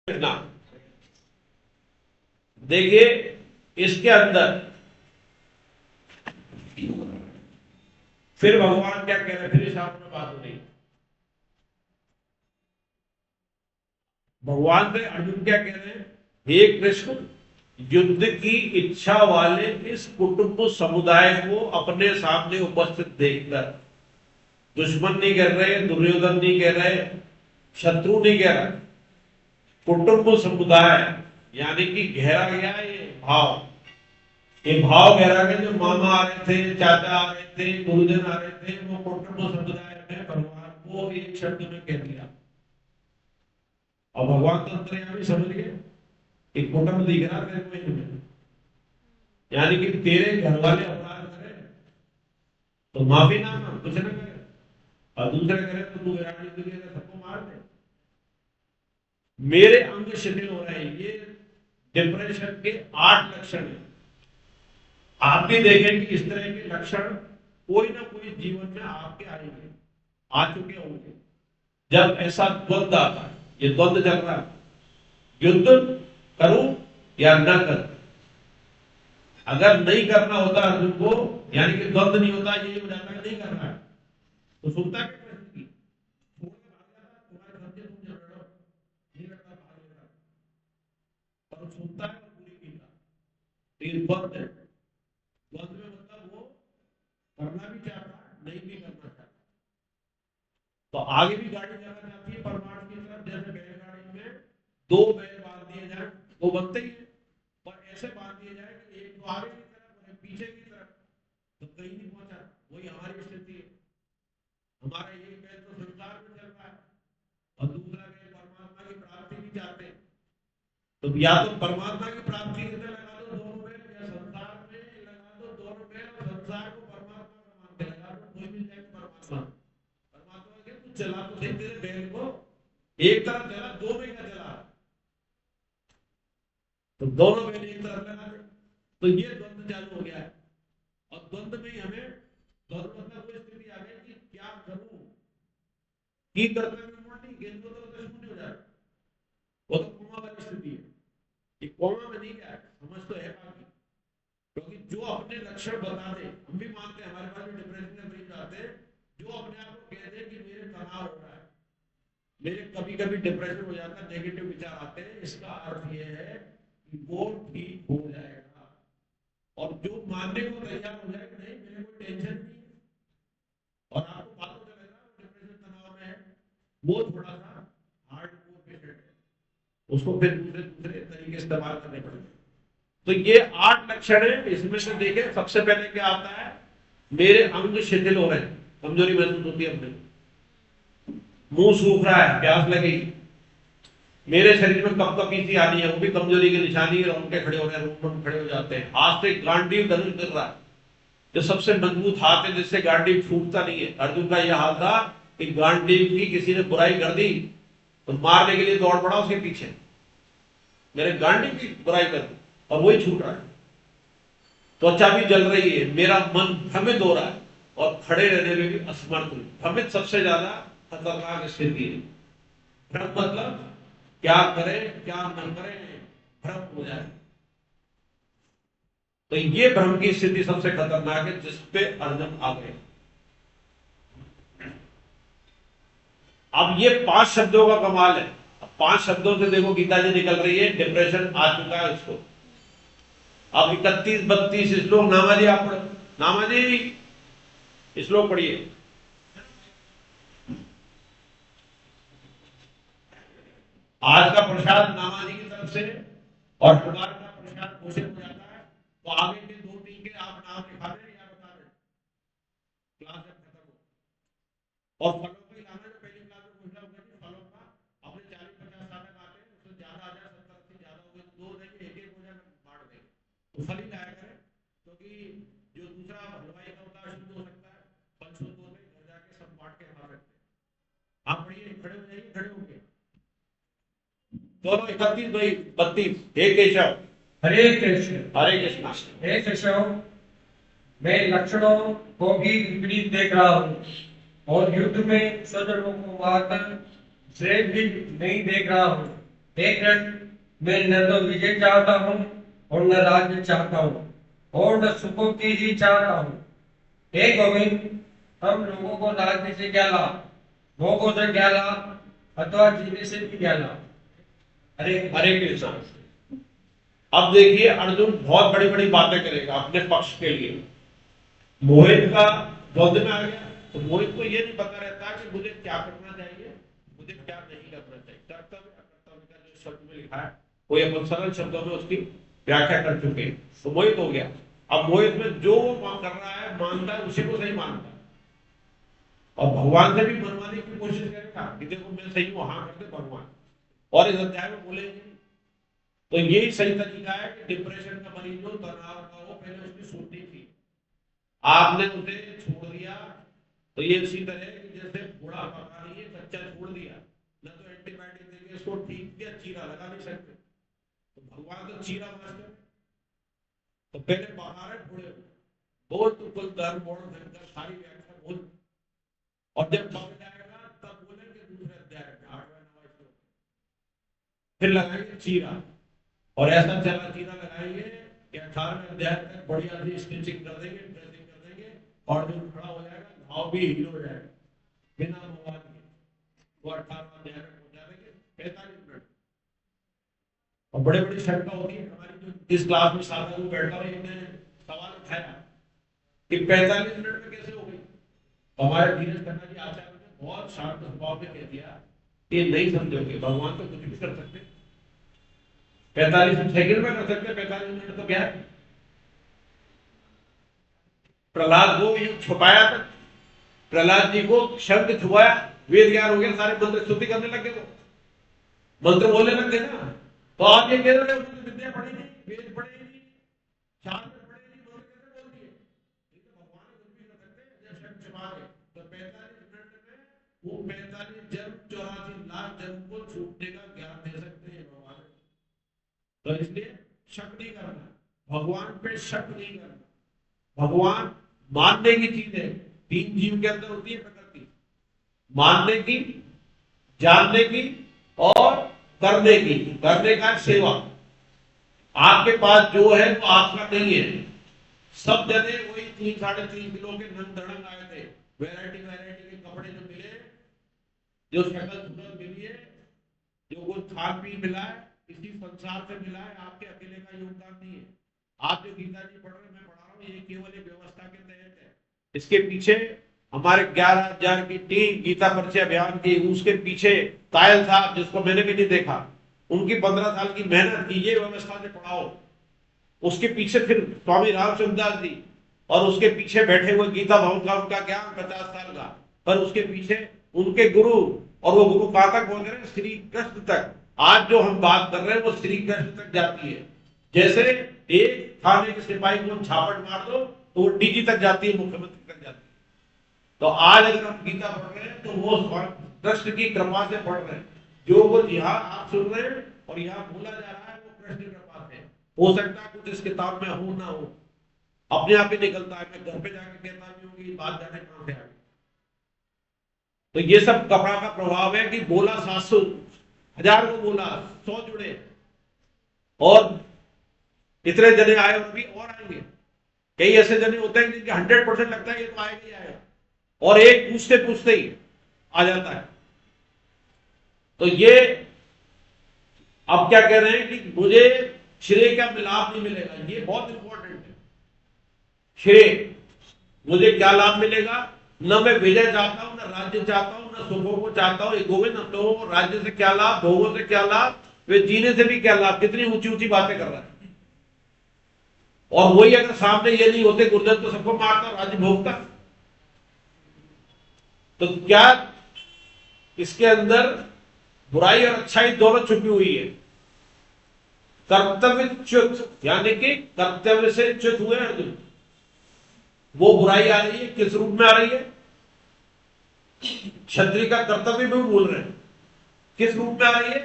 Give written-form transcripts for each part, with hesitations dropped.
ना देखिए इसके अंदर फिर भगवान क्या कह रहे हैं, फिर इस में बात हो रही। भगवान से अर्जुन क्या कह रहे हैं, हे कृष्ण, युद्ध की इच्छा वाले इस कुटुंब समुदाय को अपने सामने उपस्थित देखकर, दुश्मन नहीं कह रहे, दुर्योधन नहीं कह रहे, शत्रु नहीं कह रहा, कुटुंब समुदाय यानी कि गहरा गया ये भाव गहरा गया। जो मामा आ रहे थे, चाचा आ रहे थे, गुरुजन आ रहे थे, वो कुटुंब समुदाय में भगवान को एक शब्द में कह दिया। और भगवान तो अंतर्यामी समझ गए कि कुटुंब दिख रहा तेरे को इनमें, यानी कि तेरे घर वाले अपराध करे तो माफी ना मांग, कुछ ना करे, और दूसरे करे तो तू विराट युद्ध के सबको मार दे। मेरे अंग शिथिल हो रहे हैं, ये डिप्रेशन के 8 लक्षण है। आप भी देखें कि इस तरह के लक्षण कोई ना कोई जीवन में आपके आएंगे, आ चुके होंगे। जब ऐसा द्वंद्व आता है, ये द्वंद्व चल रहा है, युद्ध करूं या न करूं। अगर नहीं करना होता अर्जुन को, यानी कि द्वंद्व नहीं होता, ये हो जाता है नहीं करना है, तो सुनता क्या प्रश्न की तुम्हारे घर के तुम झगड़ो नहीं करता, भाग लेता, पर सुनता है और पूरी की तो ये द्वंद्व है। द्वंद्व में मतलब वो करना भी चाहता है, नहीं भी करना चाहता। तो आगे भी गाड़ी जाना चाहती है परमार्थ की तरफ, जैसे बैलगाड़ी में 2 बैल बांध दिए जाए, वो बनते ही है, पर ऐसे बांध दिए जाए कि एक तो आगे की तरफ और पीछे की तरफ, तो कहीं नहीं पहुंचा। वही हमारी स्थिति है। हमारा एक बैल तो संसार में चल रहा है और दूसरा बैल परमात्मा की प्राप्ति भी चाहते हैं। तो या तो परमात्मा की प्राप्ति के लिए लगा दो दोनों बैल, या संसार में लगा दो दोनों बैल, और संसार को परमात्मा का मान के लगा दो, कोई मिल जाएगा परमात्मा। चला तो सही तेरे बैल को, एक तरफ चला, 2 में का चला, तो दोनों बैल एक तरफ लगा दे, तो ये द्वंद्व चालू हो गया है। और द्वंद्व में ही हमें द्वंद्व मतलब वो स्थिति आ गई कि क्या करूं, की कर्तव्य मोड़नी, गेंद को तो शून्य हो जाए, वो तो कोमा वाली स्थिति है। ये कोमा में नहीं गया, समझ तो है बाकी, क्योंकि जो अपने लक्षण बता दे, हम भी मानते हैं, हमारे पास भी डिप्रेशन के मरीज आते हैं, जो अपने आप को कह दे कि मेरे तनाव हो रहा है, मेरे कभी कभी डिप्रेशन हो जाता है, नेगेटिव विचार आते हैं, इसका अर्थ यह है कि वो ठीक हो जाएगा। और जो मानने को तैयार हो जाए कि नहीं मेरे कोई टेंशन नहीं है, और आपको बात तो चलेगा डिप्रेशन तनाव में है, वो थोड़ा सा हार्डकोर पेशेंट है, उसको फिर दूसरे दूसरे तरीके इस्तेमाल करने पड़ेंगे। तो ये 8 लक्षण है। इसमें से देखें सबसे पहले क्या आता है, मेरे अंग शिथिल हो रहे हैं, कमजोरी महसूस होती है, अपने मुंह सूख रहा है, प्यास लगेगी, मेरे शरीर में कपकपी सी आनी है, वो भी कमजोरी की निशानी है, रोंगटे खड़े हो रहे हैं, रोंगटे खड़े हो जाते हैं, हाथ से गांडीव धनुष कर रहा है, जो सबसे मजबूत हाथ है जिससे गांडीव छूटता नहीं है। अर्जुन का यह हाल था कि गांडीव की किसी ने बुराई कर दी तो मारने के लिए दौड़ पड़ा उसके पीछे, मेरे गांडीव की बुराई कर दी और वही छूट रहा है, त्वचा भी जल रही है, मेरा मन भ्रमित हो रहा है, और खड़े रहने में भी असमर्थ हूं। भ्रमित सबसे ज्यादा खतरनाक स्थिति है। भ्रम मतलब क्या करें क्या न करें, भ्रम हो जाए, तो ये भ्रम की स्थिति सबसे खतरनाक है, जिसपे अर्जुन आ गए। अब ये 5 शब्दों का कमाल है। 5 शब्दों से देखो गीता जी निकल रही है, डिप्रेशन आ चुका है उसको। अब 31-32 श्लोक नामाजी आप पढ़ो, नामाजी श्लोक पढ़िए। आज का प्रसाद नामाजी की तरफ से और हर बार का प्रसाद घोषित हो जाता है, तो आगे के 2-3 के आप नाम लिखा दें या बता दें, क्लास जब खत्म हो। और फलों को लाना, जो पहली क्लास में घोषणा होगी फलों का, अपने 40-50 साधक आते हैं, उससे ज्यादा आ जाए, 70-80 ज्यादा हो गए तो 2 नहीं, एक हो जाए, बांट दें, तो फल ही लाया करें, क्योंकि जो दूसरा हलवाई का होता है शुद्ध हो सकता है, फल शुद्ध हो गए, घर जाके सब बांट के खा सकते हैं। आप पढ़िए, खड़े हो जाइए, खड़े होंगे दोनों 31-32। हे केशव, हरे कृष्ण, हरे कृष्णा। हे केशव, मैं लक्षणों को भी विपरीत देख रहा हूँ और युद्ध में सज्जनों को मारकर श्रेय भी नहीं देख रहा हूँ। हे कृष्ण, मैं न तो विजय चाहता हूँ और न राज्य चाहता हूँ और न सुखों की ही चाहता हूँ। हे गोविंद, हम लोगों को राज्य से क्या लाभ, भोगों से क्या लाभ अथवा जीने से भी क्या लाभ। हरे हरे कृष्ण। अब देखिए अर्जुन बहुत बड़ी बड़ी बातें करेगा अपने पक्ष के लिए। मोहित का द्वंद में आ गया तो मोहित को ये नहीं पता रहता कि मुझे क्या करना चाहिए, मुझे क्या नहीं करना चाहिए। कर्तव्य अकर्तव्य का जो शब्द में लिखा है कोई अपन सरल शब्दों में उसकी व्याख्या कर चुके हैं, तो मोहित हो गया। अब मोहित में जो वो कर रहा है मानता है उसी को सही मानता है और भगवान से भी मनवाने की कोशिश करेगा कि देखो मैं सही हूं, हाँ करते भगवान, और इस अध्याय में बोलेंगे। तो यही सही तरीका है कि डिप्रेशन का मरीज हो, तनाव का हो, पहले उसकी सुननी थी, आपने उसे छोड़ दिया। तो ये इसी तरह है कि जैसे बूढ़ा पका नहीं है, कच्चा छोड़ दिया, न तो एंटीबायोटिक देंगे इसको ठीक किया, चीरा लगा नहीं सकते। तो भगवान तो चीरा मास्टर, तो पहले पका रहे बूढ़े बोल, तो कुल धर्म बोल भयंकर सारी व्याख्या बोल, और जब पक जाएगा तब बोलेंगे दूसरे अध्याय में 8वां 9वां श्लोक, फिर लगाएंगे चीरा। और ऐसा चला चीरा लगाएंगे कि 18वें अध्याय तक बढ़िया सी स्टिचिंग कर देंगे, ड्रेसिंग कर देंगे, और जो खड़ा हो जाएगा घाव भी हील हो जाएगा बिना मोबाइल के। वो 18वां अध्याय में पहुंचा देंगे 45 मिनट। और बड़े बड़ी शंका होती है हमारी, जो इस क्लास में साथ में बैठा हुआ एक ने सवाल उठाया कि 45 मिनट में कैसे हो गई। हमारे धीरज खन्ना जी आचार्य ने बहुत शांत स्वभाव में कह दिया, ये नहीं समझोगे, भगवान तो कुछ भी कर सकते, 45 सेकंड में कर सकते, 45 मिनट तो क्या है। प्रहलाद को युग छुपाया था, प्रहलाद जी को शब्द छुपाया, वेद ज्ञान हो गया, सारे मंत्र स्तुति करने लगे, वो मंत्र बोलने लग गए ना। तो आप ये कह रहे हो विद्या पढ़ी नहीं, वेद पढ़े नहीं, शास्त्र पढ़े नहीं, मंत्र कैसे बोल दिए। भगवान कुछ भी कर सकते हैं जब शब्द छुपा दे। तो 45 मिनट में वो 45 जन्म 84 लाख जन्म को छूटने का ज्ञान दे सकते हैं भगवान। तो इसलिए शक नहीं करना, भगवान पे शक नहीं करना। भगवान मानने की चीज है, 3 जीव के अंदर होती है प्रकृति, मानने की, जानने की और करने की। करने का सेवा, आपके पास जो है वो आपका नहीं है। सब जने वही 3-3.5 किलो के नंग धड़ंग आए थे, वैरायटी वैरायटी के कपड़े जो मिले, जो शक्ल सूरत मिली है, जो कुछ खान पीन मिला है, इसी संसार से मिला है, आपके अकेले का योगदान नहीं है। आप जो गीता जी पढ़ रहे हैं, मैं पढ़ा रहा हूँ, ये केवल एक व्यवस्था के तहत है। इसके पीछे हमारे 11,000 की टीम गीता परिचय अभियान की, उसके पीछे तायल साहब जिसको मैंने भी नहीं देखा, उनकी 15 साल की मेहनत की, ये व्यवस्था से पढ़ाओ। उसके पीछे फिर स्वामी रामचंद्रदास जी, और उसके पीछे बैठे हुए गीता भवन का उनका ज्ञान 50 साल का, पर उसके पीछे उनके गुरु, और वो गुरु कहां तक पहुंच रहे हैं, श्री कृष्ण तक। आज जो हम बात कर रहे हैं वो श्री कृष्ण तक जाती है। जैसे एक थाने के सिपाही को झापट मार दो तो वो डीजी तक जाती है, मुख्यमंत्री तक जाती है। तो आज अगर हम गीता पढ़ रहे हैं तो वो कृष्ण की कृपा से पढ़ रहे हैं। जो कुछ यहाँ आप सुन रहे हैं और यहाँ बोला जा रहा है वो कृष्ण की कृपा से। हो सकता है कुछ इस किताब में हो ना हो, अपने आप ही निकलता है। मैं घर पे जाके कहता भी हूँ कि बात जाने कहां से आ गई। तो ये सब कपड़ा का प्रभाव है कि बोला 700 1000 को बोला, 100 जुड़े, और इतने जने आए और भी और आएंगे। कई ऐसे जने होते हैं जिनके 100% लगता है ये तो आएगा ही आएगा, और एक पूछते पूछते ही आ जाता है। तो ये अब क्या कह रहे हैं कि मुझे श्रेय का मिलाप नहीं मिलेगा, ये बहुत इंपॉर्टेंट है। श्रेय मुझे क्या लाभ मिलेगा, न मैं विजय चाहता हूं, न राज्य चाहता हूं, न सुखों को चाहता हूं। गोविंद हम लोगों को राज्य से क्या लाभ, भोगों से क्या लाभ, वे जीने से भी क्या लाभ। कितनी ऊंची ऊंची बातें कर रहा है। और वही अगर सामने ये नहीं होते, गुरुजन तो सबको मारता, राज्य भोगता। तो क्या इसके अंदर बुराई और अच्छाई दोनों छुपी हुई है। कर्तव्य च्युत, यानी कि कर्तव्य से च्युत हुए अर्जुन। वो बुराई आ रही है, किस रूप में आ रही है, क्षत्रिय का कर्तव्य भी भूल रहे हैं। किस रूप में आ रही है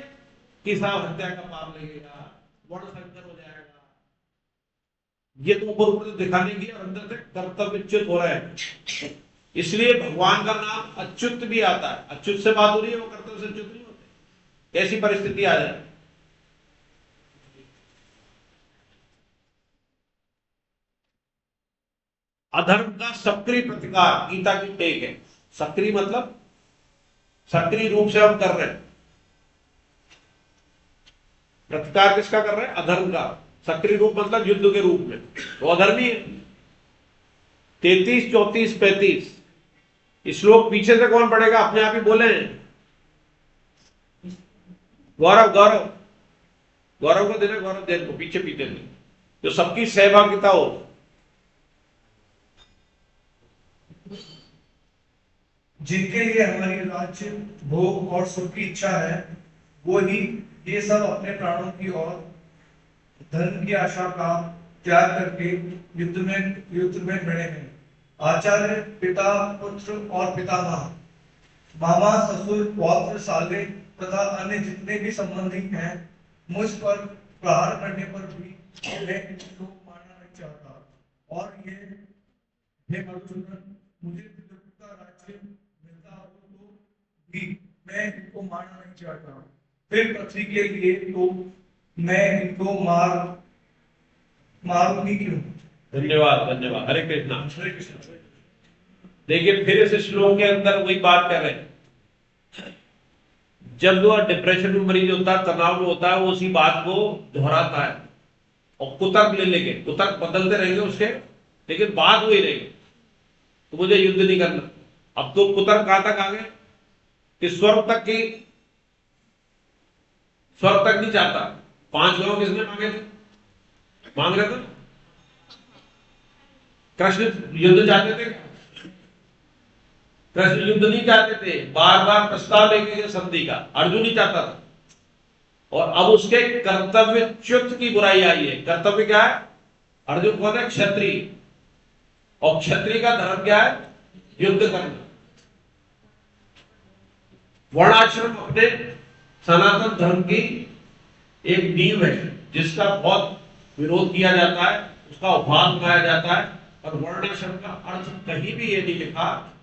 कि साहब हत्या का पाप लगेगा, वर्ण संकर हो जाएगा। ये तो ऊपर ऊपर दिखाने की, और अंदर से कर्तव्य च्युत हो रहा है। इसलिए भगवान का नाम अच्युत भी आता है। अच्युत से बात हो रही है, वो कर्तव्य से च्युत नहीं होते। कैसी परिस्थिति आ जाए, अधर्म का सक्रिय प्रतिकार गीता की टेक है। सक्रिय मतलब सक्रिय रूप से हम कर रहे हैं। प्रतिकार किसका कर रहे हैं? अधर्म का। सक्रिय रूप मतलब युद्ध के रूप में, तो अधर्मी है। 33, 34, 35 श्लोक पीछे से कौन पढ़ेगा? अपने आप ही बोले हैं। गौरव गौरव गौरव को देना, गौरव देन को पीछे पीछे से, जो सबकी सहभागिता हो। जिनके लिए हमारी राज्य भोग और सुख की इच्छा है, वो ही ये सब अपने प्राणों की और धन की आशा का त्याग करके युद्ध में खड़े हैं। आचार्य, पिता, पुत्र और पितामह, मामा, ससुर, पौत्र, साले तथा अन्य जितने भी संबंधी हैं, मुझ पर प्रहार करने पर भी मैं इनको मारना नहीं चाहता। और ये हे मधुसूदन, मुझे पितृ का राज्य मिलता हो तो भी मैं इनको मारना नहीं चाहता। फिर पृथ्वी के लिए तो मैं इनको मारूंगी क्यों? धन्यवाद धन्यवाद। हरे कृष्णा। हरे कृष्णा। देखिए फिर इस श्लोक के अंदर वही बात कर रहे हैं। जब वो डिप्रेशन में मरीज होता है, तनाव में होता है, वो उसी बात को दोहराता है और कुतर्क ले लेंगे, कुतर्क बदलते रहेंगे उसके, लेकिन बात वही रहेगी, तो मुझे युद्ध नहीं करना। अब तो कुतर्क कहां तक आ गए कि स्वर्ग तक की, स्वर्ग तक नहीं चाहता। 5 करोड़ किसने मांगे थे? मांग रहे थे कृष्ण युद्ध चाहते थे? कृष्ण युद्ध नहीं चाहते थे, बार बार प्रस्ताव लेके गए संधि का, अर्जुन ही चाहता था। और अब उसके कर्तव्यच्युत की बुराई आई है। कर्तव्य क्या है? अर्जुन कौन है? क्षत्रिय। और क्षत्रिय का धर्म क्या है? युद्ध करना। वर्णाश्रम अपने सनातन धर्म की एक नींव है, जिसका बहुत विरोध किया जाता है, उसका उपहास बनाया जाता है। और वर्णाश्रम का अर्थ कहीं भी ये नहीं लिखा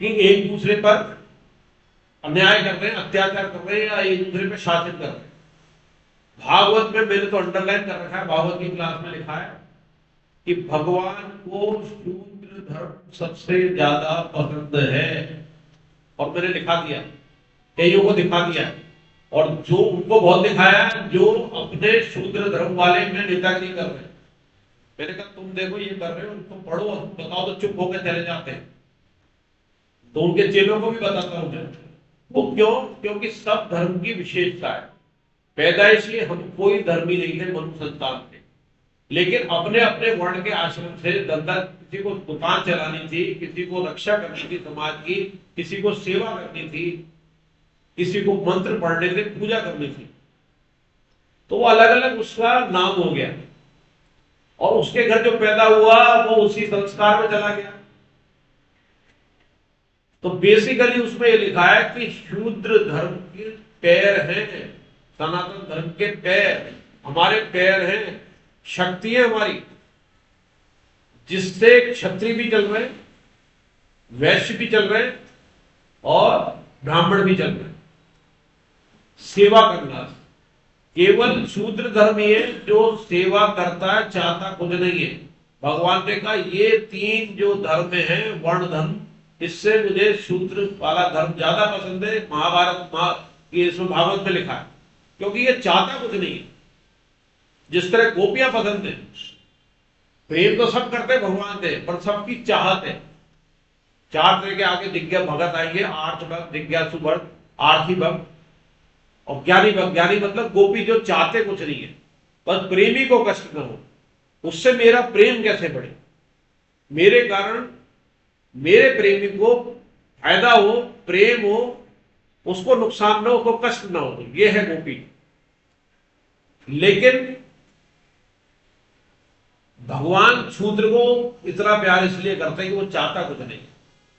कि एक दूसरे पर अन्याय कर रहे हैं, अत्याचार कर रहे हैं, या एक दूसरे पर शासन कर रहे हैं। भागवत में मैंने तो अंडरलाइन कर रखा है, भागवत की क्लास में लिखा है कि भगवान को शूद्र धर्म सबसे ज्यादा पसंद है। और मैंने लिखा दिया, कईयों को दिखा दिया, और जो उनको बहुत दिखाया, जो अपने शूद्र धर्म वाले में नेतागिरी कर रहे हैं। मैंने कहा तुम देखो ये कर रहे हो, उनको पढ़ो और बताओ तो चुप होकर चले जाते हैं। तो उनके चेलों को भी बताता हूं मैं। वो क्यों? क्योंकि सब धर्म की विशेषता है। पैदाइश में हम कोई धर्मी नहीं थे, मनुष्य संतान थे, लेकिन अपने अपने वर्ण के आश्रम से धंधा, किसी को दुकान चलानी थी, किसी को रक्षा करनी थी समाज की, किसी को सेवा करनी थी, किसी को मंत्र पढ़ने थे, पूजा करनी थी, तो वो अलग अलग उसका नाम हो गया। और उसके घर जो पैदा हुआ वो उसी संस्कार में चला गया। तो बेसिकली उसमें ये लिखा है कि शूद्र धर्म के पैर हैं, सनातन धर्म के पैर, हमारे पैर हैं, शक्ति है हमारी, जिससे क्षत्रिय भी चल रहे हैं, वैश्य भी चल रहे हैं, और ब्राह्मण भी चल रहे हैं। सेवा करना, केवल शूद्र धर्म ही है जो सेवा करता है, चाहता कुछ नहीं है। भगवान ने कहा ये 3 जो धर्म है, वर्ण धर्म, इससे मुझे शूद्र वाला धर्म ज्यादा पसंद है। महाभारत इसमें भागवत में लिखा है, क्योंकि ये चाहता कुछ नहीं है। जिस तरह गोपियां पसंद है, प्रेम तो सब करते भगवान से, पर सबकी चाहत है। 4 तरह के आगे दिग्गज भगत आएंगे, आर्थ भक्त, जिज्ञासु भक्त, आर्थी भक्त और ज्ञानी भक्त। ज्ञानी मतलब गोपी जो चाहते कुछ नहीं है, बस प्रेमी को कष्ट न हो, उससे मेरा प्रेम कैसे बढ़े, मेरे कारण मेरे प्रेमी को फायदा हो, प्रेम हो, उसको नुकसान न हो, उसको कष्ट न हो, ये है गोपी। लेकिन भगवान शूद्र को इतना प्यार इसलिए करते हैं कि वो चाहता कुछ नहीं।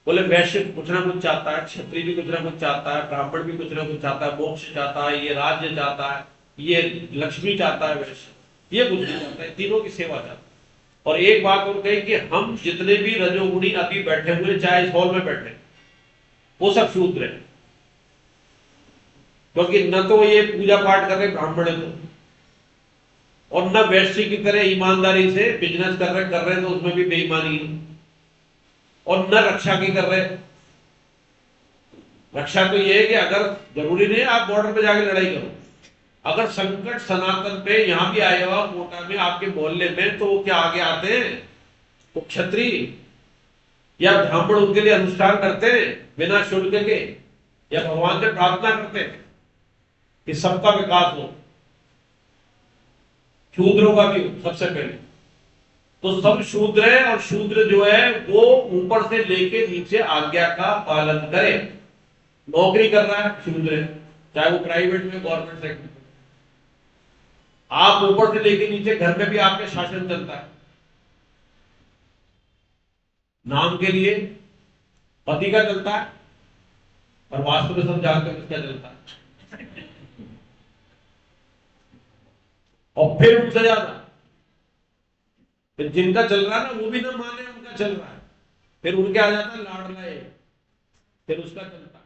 बोले वैश्य कुछ ना कुछ चाहता है, क्षत्रिय भी कुछ ना कुछ चाहता है, ब्राह्मण भी कुछ ना कुछ चाहता है, मोक्ष चाहता है, ये राज्य चाहता है, ये लक्ष्मी चाहता है, वैश्य ये कुछ नहीं चाहता है, तीनों की सेवा चाहता है। और एक बात और कही कि हम जितने भी रजोगुणी अभी बैठे हुए, चाहे इस हॉल में बैठे, वो सब शूद्र है, क्योंकि न तो ये पूजा पाठ कर रहे ब्राह्मण है, और न वैश्य की तरह ईमानदारी से बिजनेस कर रहे तो उसमें भी बेईमानी है, और न रक्षा की कर रहे। रक्षा तो ये है कि अगर जरूरी नहीं है आप बॉर्डर पे जाके लड़ाई करो, अगर संकट सनातन पे यहां भी आया हुआ कोटा में आपके मोहल्ले में, तो वो क्या आगे आते हैं? वो क्षत्रिय या ब्राह्मण उनके लिए अनुष्ठान करते हैं बिना शुल्क के, या भगवान से प्रार्थना करते हैं कि सबका विकास हो, शूद्रों का भी हो सबसे पहले। तो सब शूद्र है, और शूद्र जो है वो ऊपर से लेके नीचे आज्ञा का पालन करे। नौकरी कर रहा है शूद्र है, चाहे वो प्राइवेट में गवर्नमेंट सेक्टर में, आप ऊपर से लेके नीचे घर में भी आपके शासन चलता है। नाम के लिए पति का चलता है, और वास्तव में सब जानते हैं किसका चलता है। और फिर उनसे ज्यादा फिर जिनका चल रहा है ना वो भी ना माने उनका चल रहा है, फिर उनके आ जाता है लाडला है, फिर उसका चलता है।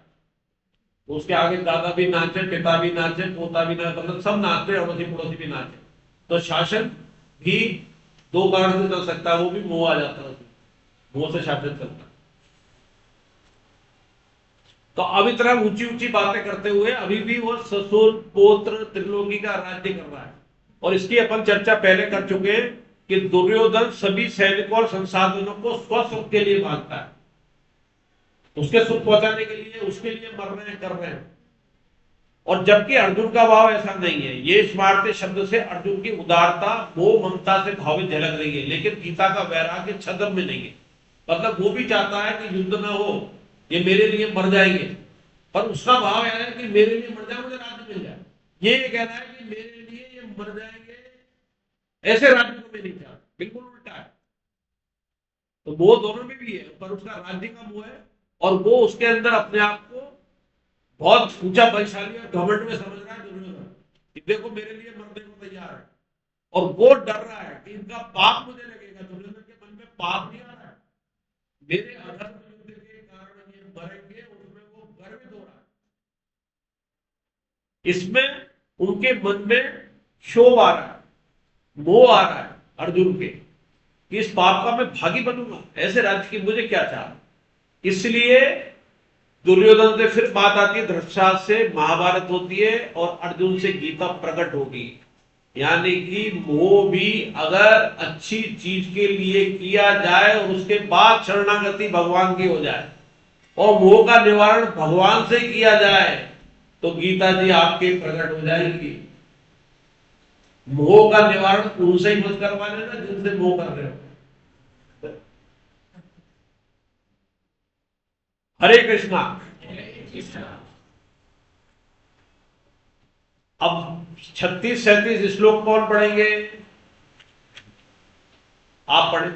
उसके आगे दादा भी नाचे, पिता भी नाचे, पोता भी नाचे, मतलब सब नाचते, अड़ोसी पड़ोसी भी नाचे। तो शासन भी दो कारण से चल सकता है, वो भी मोह आ जाता है, मोह से शासन चलता है। तो अब इतना ऊंची ऊंची बातें करते हुए अभी भी वो ससुर पौत्र त्रिलोकी का राज्य कर रहा है। और इसकी अपन चर्चा पहले कर चुके हैं कि दुर्योधन सभी सैनिकों और संसाधनों को स्वसुख के लिए मांगता है, उसके सुख पहुंचाने के लिए, उसके लिए मर रहे हैं, कर रहे हैं। और जबकि अर्जुन का भाव ऐसा नहीं है। ये स्मार्थ शब्द से अर्जुन की उदारता, मोह ममता से भावित झलक रही है, लेकिन गीता का वैराग्य छद्म में नहीं है। मतलब वो भी चाहता है कि युद्ध ना हो, ये मेरे लिए मर जाएंगे, पर उसका भाव है कि मेरे लिए मर जाए, मुझे राज्य मिल जाए। ये कह रहा है कि मेरे लिए ये मर जाएंगे, ऐसे राज्य को मैं नहीं चाहता, बिल्कुल उल्टा है। तो वो दोनों में भी है, पर उसका राज्य का मोह है, और वो उसके अंदर अपने आप को बहुत ऊंचा बलशाली और घमंड में समझ रहा है दुर्योधन, कि देखो मेरे लिए मरने को तैयार है। और वो डर रहा है कि इनका पाप मुझे लगेगा। दुर्योधन के मन में पाप नहीं आ रहा है, मेरे अधर्म युद्ध के कारण ये मरेंगे, उसमें वो गर्वित हो रहा है। इसमें उनके मन में क्षोभ आ रहा है, मोह आ रहा है अर्जुन के, कि इस पाप का मैं भागी बनूंगा, ऐसे राज्य की मुझे क्या चाह। इसलिए दुर्योधन से फिर बात आती है, धृतराष्ट्र से महाभारत होती है, और अर्जुन से गीता प्रकट होगी। यानी कि मोह भी अगर अच्छी चीज के लिए किया जाए और उसके बाद शरणागति भगवान की हो जाए, और मोह का निवारण भगवान से किया जाए, तो गीता जी आपके प्रकट हो जाएगी। मोह का निवारण उनसे ही मत करवा लेना जिनसे मोह कर रहे हो। हरे कृष्णा। अब 36-37 श्लोक कौन पढ़ेंगे? आप पढ़े,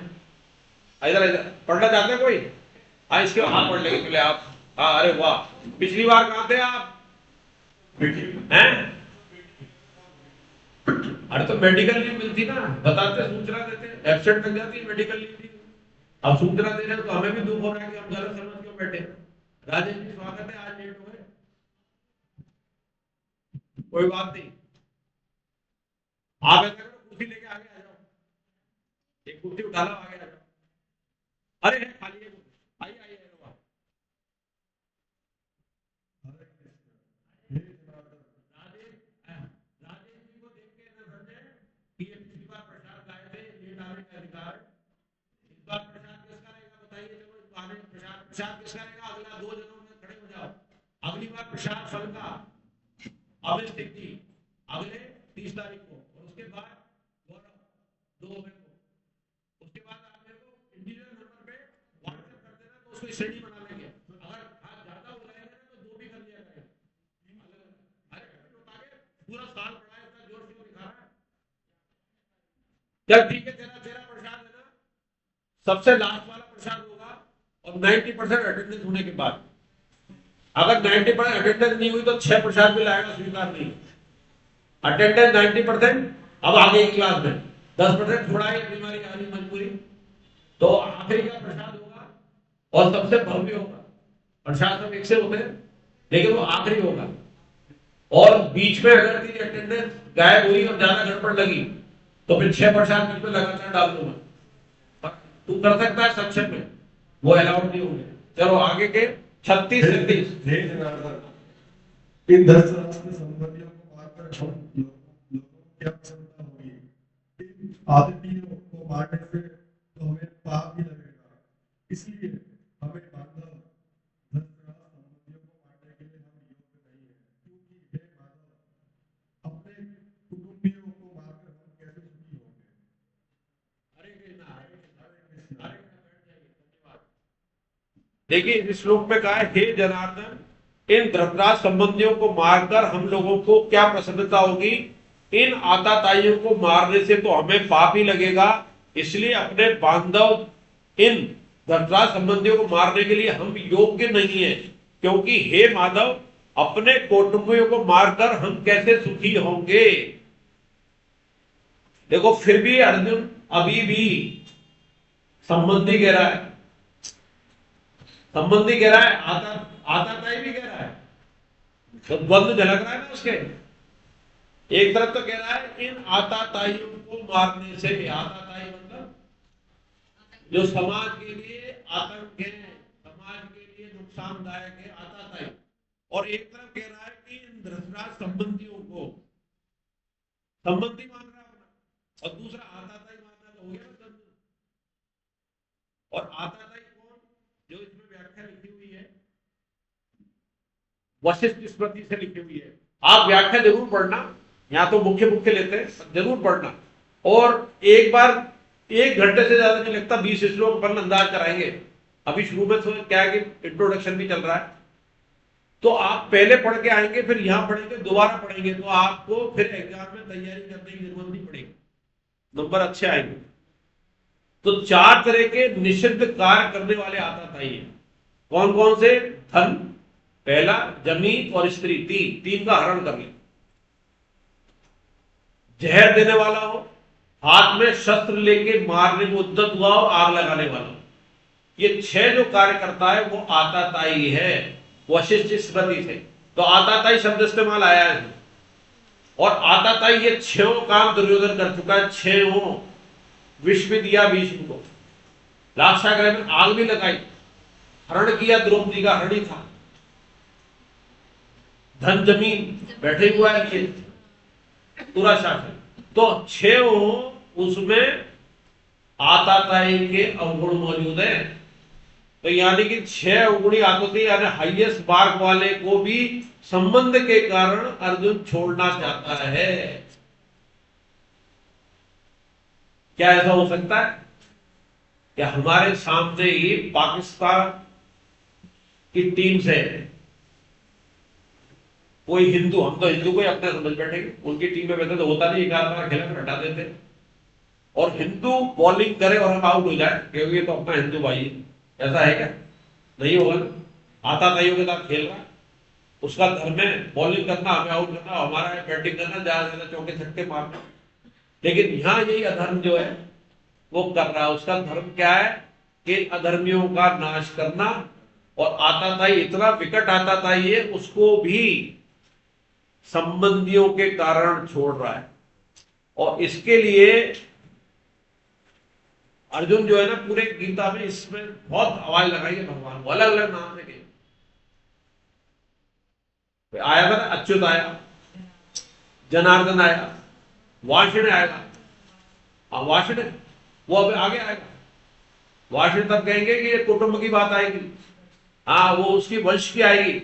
इधर इधर पढ़ना चाहते हैं कोई? हाँ, इसके आप पढ़ लेंगे पहले आप। हाँ, अरे वाह, पिछली बार कहां थे आप? हैं? अरे तो मेडिकल लीव मिलती ना, बताते, सूचना देते, एब्सेंट लग जाती है मेडिकल लीव की। अब सूचना दे रहे हैं तो हमें भी दुख हो रहा है कि हम गलत समझ क्यों बैठे। राजेश जी स्वागत है, आज लेट हो गए, कोई बात नहीं। आप ऐसा करो, कुर्सी लेके आगे आ जाओ, एक कुर्सी उठा लो, आगे आ जाओ। अरे खाली है, आइए आइए। राजेश जी को देख के ऐसा समझे कि ये पिछली बार प्रसाद लाए थे, लेट आने का अधिकार, इस बार प्रसाद किसका रहेगा बताइए। चलो इस बार प्रसाद किसका रहेगा? अगला 2 जनों में खड़े हो जाओ। अगली बार प्रसाद फल का अमित सिंह जी, अगले 30 तारीख को, और उसके बाद गौरव 2 अगस्त को। उसके बाद आप मेरे को इंडिविजुअल नंबर पे व्हाट्सएप कर देना, तो उसको श्रेणी बना लेंगे। अगर हाथ ज्यादा हो जाएगा ना तो 2 भी कर लिया करेंगे। पूरा साल पढ़ा है, इतना जोर क्यों दिखा रहा है? चल ठीक है, तेरा तेरा प्रसाद है ना, सबसे लास्ट वाला प्रसाद होगा, और 90% अटेंडेंस होने के बाद। अगर 90% अटेंडेंस नहीं हुई तो 6 प्रसाद भी लाएगा, स्वीकार नहीं। अटेंडेंस 90%, अब आगे की क्लास में 10% थोड़ा ही बीमारी आ रही, मजबूरी, तो आखिरी का प्रसाद होगा, और सबसे भव्य होगा। प्रसाद सब एक से होते हैं, लेकिन वो आखिरी होगा। और बीच में अगर तेरी अटेंडेंस गायब हुई और ज्यादा गड़बड़ लगी तो फिर 6% बीच में लगातार डाल दूंगा। तू कर सकता है संक्षेप में, वो अलाउड नहीं होंगे। चलो आगे के 36 37। हे जनार्दन, इन धर्तराष्ट्र संबंधियों को मारकर हम लोगों को क्या प्रसन्नता होगी? इन आदित्यों को मारने से तो हमें पाप भी लगेगा। इसलिए हमें माधव धर्तराष्ट्र संबंधियों को मारने के लिए हम योग्य नहीं है, क्योंकि हे माधव, अपने कुटुंबियों को मारकर हम कैसे सुखी होंगे? हरे कृष्णा, हरे कृष्णा, हरे कृष्णा, हरे कृष्णा। धन्यवाद। देखिए इस श्लोक में कहा है, हे जनार्दन, इन धृतराष्ट्र संबंधियों को मारकर हम लोगों को क्या प्रसन्नता होगी? इन आताताइयों को मारने से तो हमें पाप ही लगेगा, इसलिए अपने बांधव इन धृतराष्ट्र संबंधियों को मारने के लिए हम योग्य नहीं है, क्योंकि हे माधव, अपने कौटुंबियों को मारकर हम कैसे सुखी होंगे? देखो फिर भी अर्जुन अभी भी संबंधी कह रहा है, संबंधी कह रहा है, आताताई भी कह रहा है, तो द्वंद्व झलक रहा है ना उसके। एक तरफ तो कह रहा है इन आताताइयों को मारने से, आताताई मतलब जो समाज के लिए आतंक है, समाज के लिए नुकसानदायक है, आताताई। और एक तरफ कह रहा है कि इन धृतराष्ट्र संबंधियों को, संबंधी मान रहा है अपना, और दूसरा आताताई मानना, तो हो गया ना द्वंद्व। और आताताई कौन? जो इसमें व्याख्या लिखी हुई है वशिष्ठ स्मृति से लिखी हुई है। आप व्याख्या जरूर पढ़ना, यहाँ तो मुख्य मुख्य लेते हैं, जरूर पढ़ना। और एक बार 1 घंटे से ज्यादा नहीं लगता, 20 श्लोक अपन अंदाज कराएंगे। अभी शुरू में तो क्या है कि इंट्रोडक्शन भी चल रहा है, तो आप पहले पढ़ के आएंगे, फिर यहाँ पढ़ेंगे, दोबारा पढ़ेंगे, तो आपको फिर एग्जाम में तैयारी करने की जरूरत नहीं पड़ेगी, नंबर अच्छे आएंगे। तो 4 तरह के निषिद्ध कार्य करने वाले आताताई है। कौन कौन से? धन पहला, जमीन और स्त्री, तीन का हरण कर ले, जहर देने वाला हो, हाथ में शस्त्र लेके मारने को उद्यत हुआ हो, आग लगाने वाला हो, ये 6 जो कार्य करता है वो आताताई है वशिष्ठ स्मृति से। तो आताताई शब्द इस्तेमाल आया है, और आताताई ये 6 काम दुर्योधन कर चुका है, 6 विष भी दिया भीष्म को, लाक्षागृह में आग भी लगाई, हरण किया, द्रौपदी का हरण ही था, धन जमीन बैठे हुआ है, पूरा शासन। तो 6 उसमें आताताई के अवगुण मौजूद है। तो यानी कि 6 अवगुणी आताताई, यानी हाईएस्ट मार्क वाले को भी संबंध के कारण अर्जुन छोड़ना चाहता है। क्या ऐसा हो सकता है कि हमारे सामने ही पाकिस्तान की टीम से कोई हिंदू, हम तो हिंदू को ही अपने समझ बैठेंगे, उनकी टीम में वैसे तो होता नहीं, 11 बार खेला फिर हटा देते, और हिंदू बॉलिंग करे और हम आउट हो जाए, क्योंकि ये तो अपना हिंदू भाई है। ऐसा है क्या? नहीं होगा ना। आताताइयों के साथ खेल रहा है, उसका धर्म है बॉलिंग करना, हमें आउट करना, हमारा है बैटिंग करना, ज्यादा से ज्यादा चौके छक्के मारना। लेकिन यहाँ यही अधर्म जो है वो कर रहा है। उसका धर्म क्या है कि अधर्मियों का नाश करना, और आताताई इतना विकट आताताई है, उसको भी संबंधियों के कारण छोड़ रहा है। और इसके लिए अर्जुन जो है ना, पूरे गीता में इसमें बहुत आवाज लगाई है भगवान को, अलग अलग नाम से। आया था ना, अच्युत आया, जनार्दन आया, वाषिण आएगा, वाषिण वो अब आगे आएगा। वाषिण तब कहेंगे कि ये कुटुंब की बात आएगी, हाँ वो उसकी वंश की आएगी,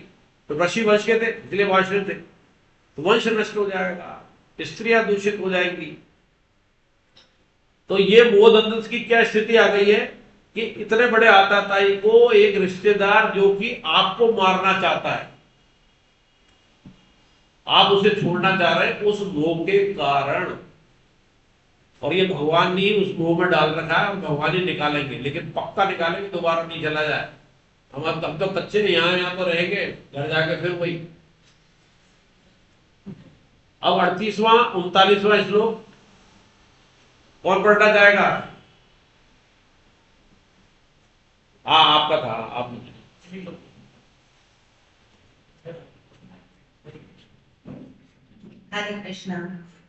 तो ऋषि वंश के थे इसलिए वाषिण थे, तो वंश नष्ट हो जाएगा, स्त्रियां दूषित हो जाएंगी। तो ये मोहदंड की क्या स्थिति आ गई है कि इतने बड़े आताताई को एक रिश्तेदार जो कि आपको मारना चाहता है, आप उसे छोड़ना चाह रहे हैं उस मोह के कारण। और ये भगवान ने उस मोह में डाल रखा है, और भगवान ही निकालेंगे, लेकिन पक्का निकालेंगे, दोबारा नहीं चला जाए। हम तब तो कच्चे यहाँ तो रहेंगे, घर जाके फिर वही। अब 38वां 39वां श्लोक कौन पढ़ना चाहेगा? हाँ आपका था, आप हरे कृष्णा।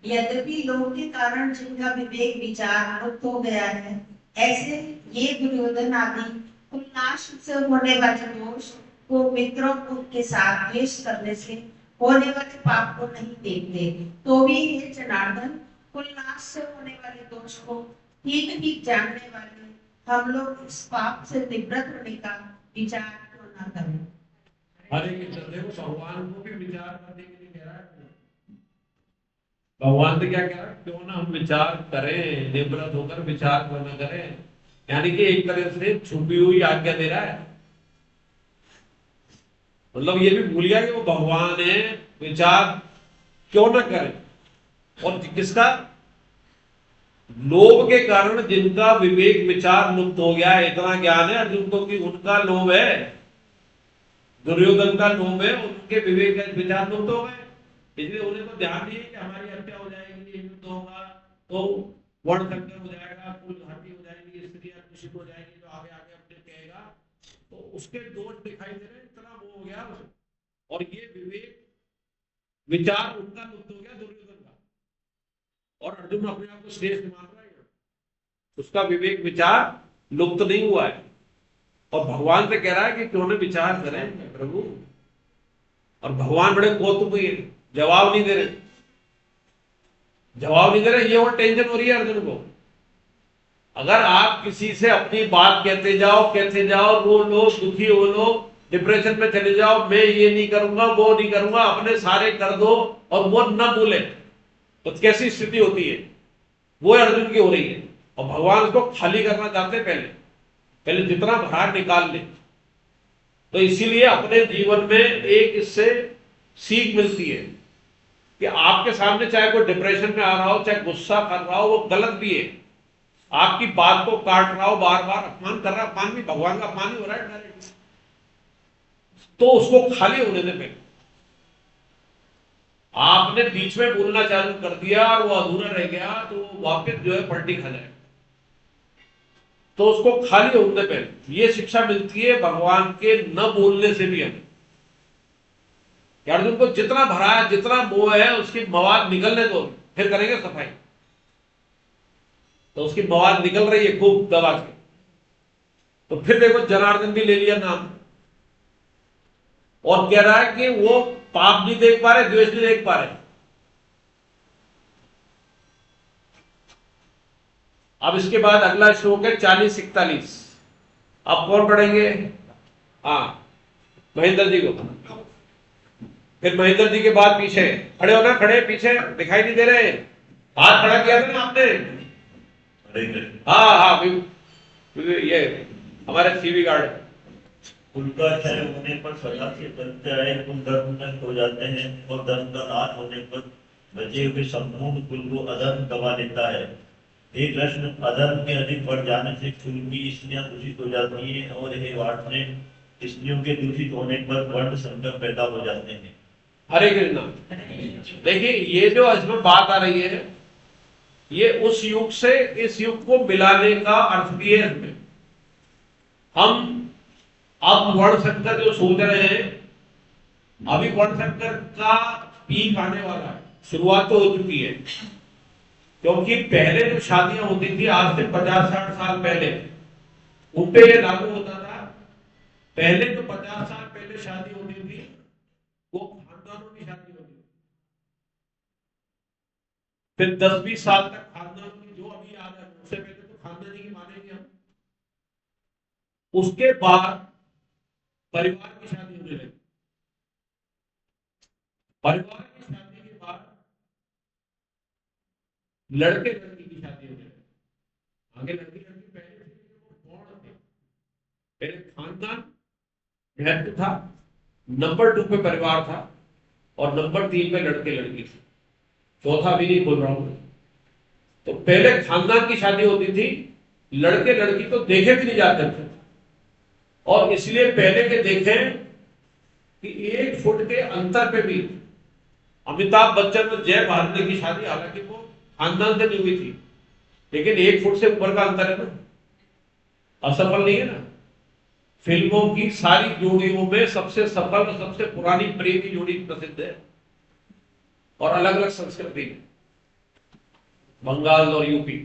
यद्यपि लोभ के कारण जिनका विवेक विचार लुप्त हो गया है, ऐसे ये दुर्योधन आदि उल्लास से होने वाले दोष को मित्रों के साथ द्वेष करने से होने वाले पाप को नहीं देखते, तो भी हे जनार्दन, उल्लास से होने वाले दोष को ठीक ठीक जानने वाले हम लोग इस पाप से निवृत्त होने का विचार क्यों न करें। हरे कृष्ण। देखो भगवान को भी विचार करने के लिए कह रहा है। भगवान तो क्या कह रहा है, क्यों ना हम विचार करें, निवृत्त होकर विचार क्यों ना करें। यानी कि एक तरह से छुपी हुई आज्ञा दे रहा है। मतलब ये भी भूल गया कि वो भगवान है, विचार क्यों ना करें। और किसका? लोभ के कारण जिनका विवेक विचार लुप्त हो गया है। इतना ज्ञान है अर्जुन को कि उनका लोभ है, दुर्योधन का लोभ है, उनके विवेक विचार लुप्त हो गए। इसलिए उन्हें तो ध्यान नहीं है कि हमारी हत्या हो जाएगी, युद्ध होगा तो वर्ण संकर हो जाएगा, कुल घाटी हो जाएगी, स्त्रियां दूषित हो जाएगी, तो आगे आगे अपने कहेगा, तो उसके दोष दिखाई दे रहे हैं। इतना वो हो गया उसे। और ये विवेक विचार उनका लुप्त हो गया, दुर्योधन का। और अर्जुन अपने आप को श्रेष्ठ मान रहा है, उसका विवेक विचार लुप्त नहीं हुआ है। और भगवान से कह रहा है कि क्यों न विचार करें प्रभु। और भगवान बड़े कौतुकी, जवाब नहीं दे रहे, जवाब नहीं दे रहे। ये और टेंशन हो रही है अर्जुन को। अगर आप किसी से अपनी बात कहते जाओ, रो लो, दुखी हो लो, डिप्रेशन में चले जाओ, मैं ये नहीं करूंगा, वो नहीं करूंगा, अपने सारे कर दो, और वो न बोले, तो कैसी स्थिति होती है? वो अर्जुन की हो रही है। और भगवान उसको खाली करना चाहते हैं, पहले जितना भरा निकाल ले। तो इसीलिए अपने जीवन में एक इससे सीख मिलती है कि आपके सामने चाहे कोई डिप्रेशन में आ रहा हो, चाहे गुस्सा कर रहा हो, वो गलत भी है, आपकी बात को काट रहा हो, बार बार अपमान कर रहा है, अपमान भी भगवान का अपमान ही हो रहा है डायरेक्ट, तो उसको खाली होने दे। पहले आपने बीच में बोलना चालू कर दिया और वो अधूरा रह गया, तो वो वापस जो है पलटी खा जाए। तो उसको खाली होने पे ये शिक्षा मिलती है भगवान के न बोलने से भी हमें। अर्जुन को जितना भरा है, जितना मोह है, उसकी मवाद निकलने दो, फिर करेंगे सफाई। तो उसकी मवाद निकल रही है खूब दबा के। तो फिर देखो जनार्दन भी ले लिया नाम, और कह रहा है कि वो पाप नहीं देख पा रहे, द्वेष नहीं देख पा रहे। अब इसके बाद अगला श्लोक है 40-41। अब कौन पढ़ेंगे? हाँ, महेंद्र जी को। फिर महेंद्र जी के बाद पीछे खड़े होना, खड़े पीछे दिखाई नहीं दे रहे, हाथ खड़ा किया था ना आपने। हाँ हाँ, ये हमारे सीवी गार्ड। उनका क्षय होने पर सदा से बचते रहे कुल धर्म नष्ट हो जाते हैं, और धर्म का नाश होने पर बचे हुए संपूर्ण कुल को अधर्म दबा लेता है। हे कृष्ण, अधर्म के अधिक बढ़ जाने से कुल की स्त्रियां दूषित हो जाती हैं, और हे वार्ष्णे, स्त्रियों के दूषित होने पर वर्ण संकट पैदा हो जाते हैं। हरे कृष्णा। देखिए ये जो इसमें बात आ रही है, ये उस युग से इस युग को मिलाने का अर्थ भी है इसमें। हम अब वर्ण संकर जो सोच रहे हैं, अभी वर्ण संकर का पीक आने वाला है, शुरुआत तो हो चुकी है। क्योंकि पहले जो शादियां होती थी, आज से 50-60 साल पहले, उन पे ये लागू होता था। पहले तो 50 साल पहले शादी होती थी, वो खानदानों की शादी होती थी। फिर 10-20 साल तक खानदान की, जो अभी याद है, उससे पहले तो खानदानी की मानेंगे हम। उसके बाद परिवार की शादी होने लगी। परिवार की शादी के बाद लड़के लड़की की शादी होने लगी। आगे लड़की लड़की पहले थे, वो कौन थे? पहले खानदान महत्व था, नंबर 2 पे परिवार था, और नंबर 3 पे लड़के लड़की थे। चौथा भी नहीं बोल रहा हूं। तो पहले खानदान की शादी होती थी, लड़के लड़की तो देखे भी नहीं जाते थे। और इसलिए पहले के देखें कि 1 फुट के अंतर पे भी अमिताभ बच्चन और जय भारती की शादी, हालांकि वो खानदान से नहीं हुई थी, लेकिन 1 फुट से ऊपर का अंतर है ना, असफल नहीं है ना। फिल्मों की सारी जोड़ियों में सबसे सफल, सबसे पुरानी प्रेमी जोड़ी प्रसिद्ध है, और अलग अलग संस्कृति है। बंगाल और यूपी।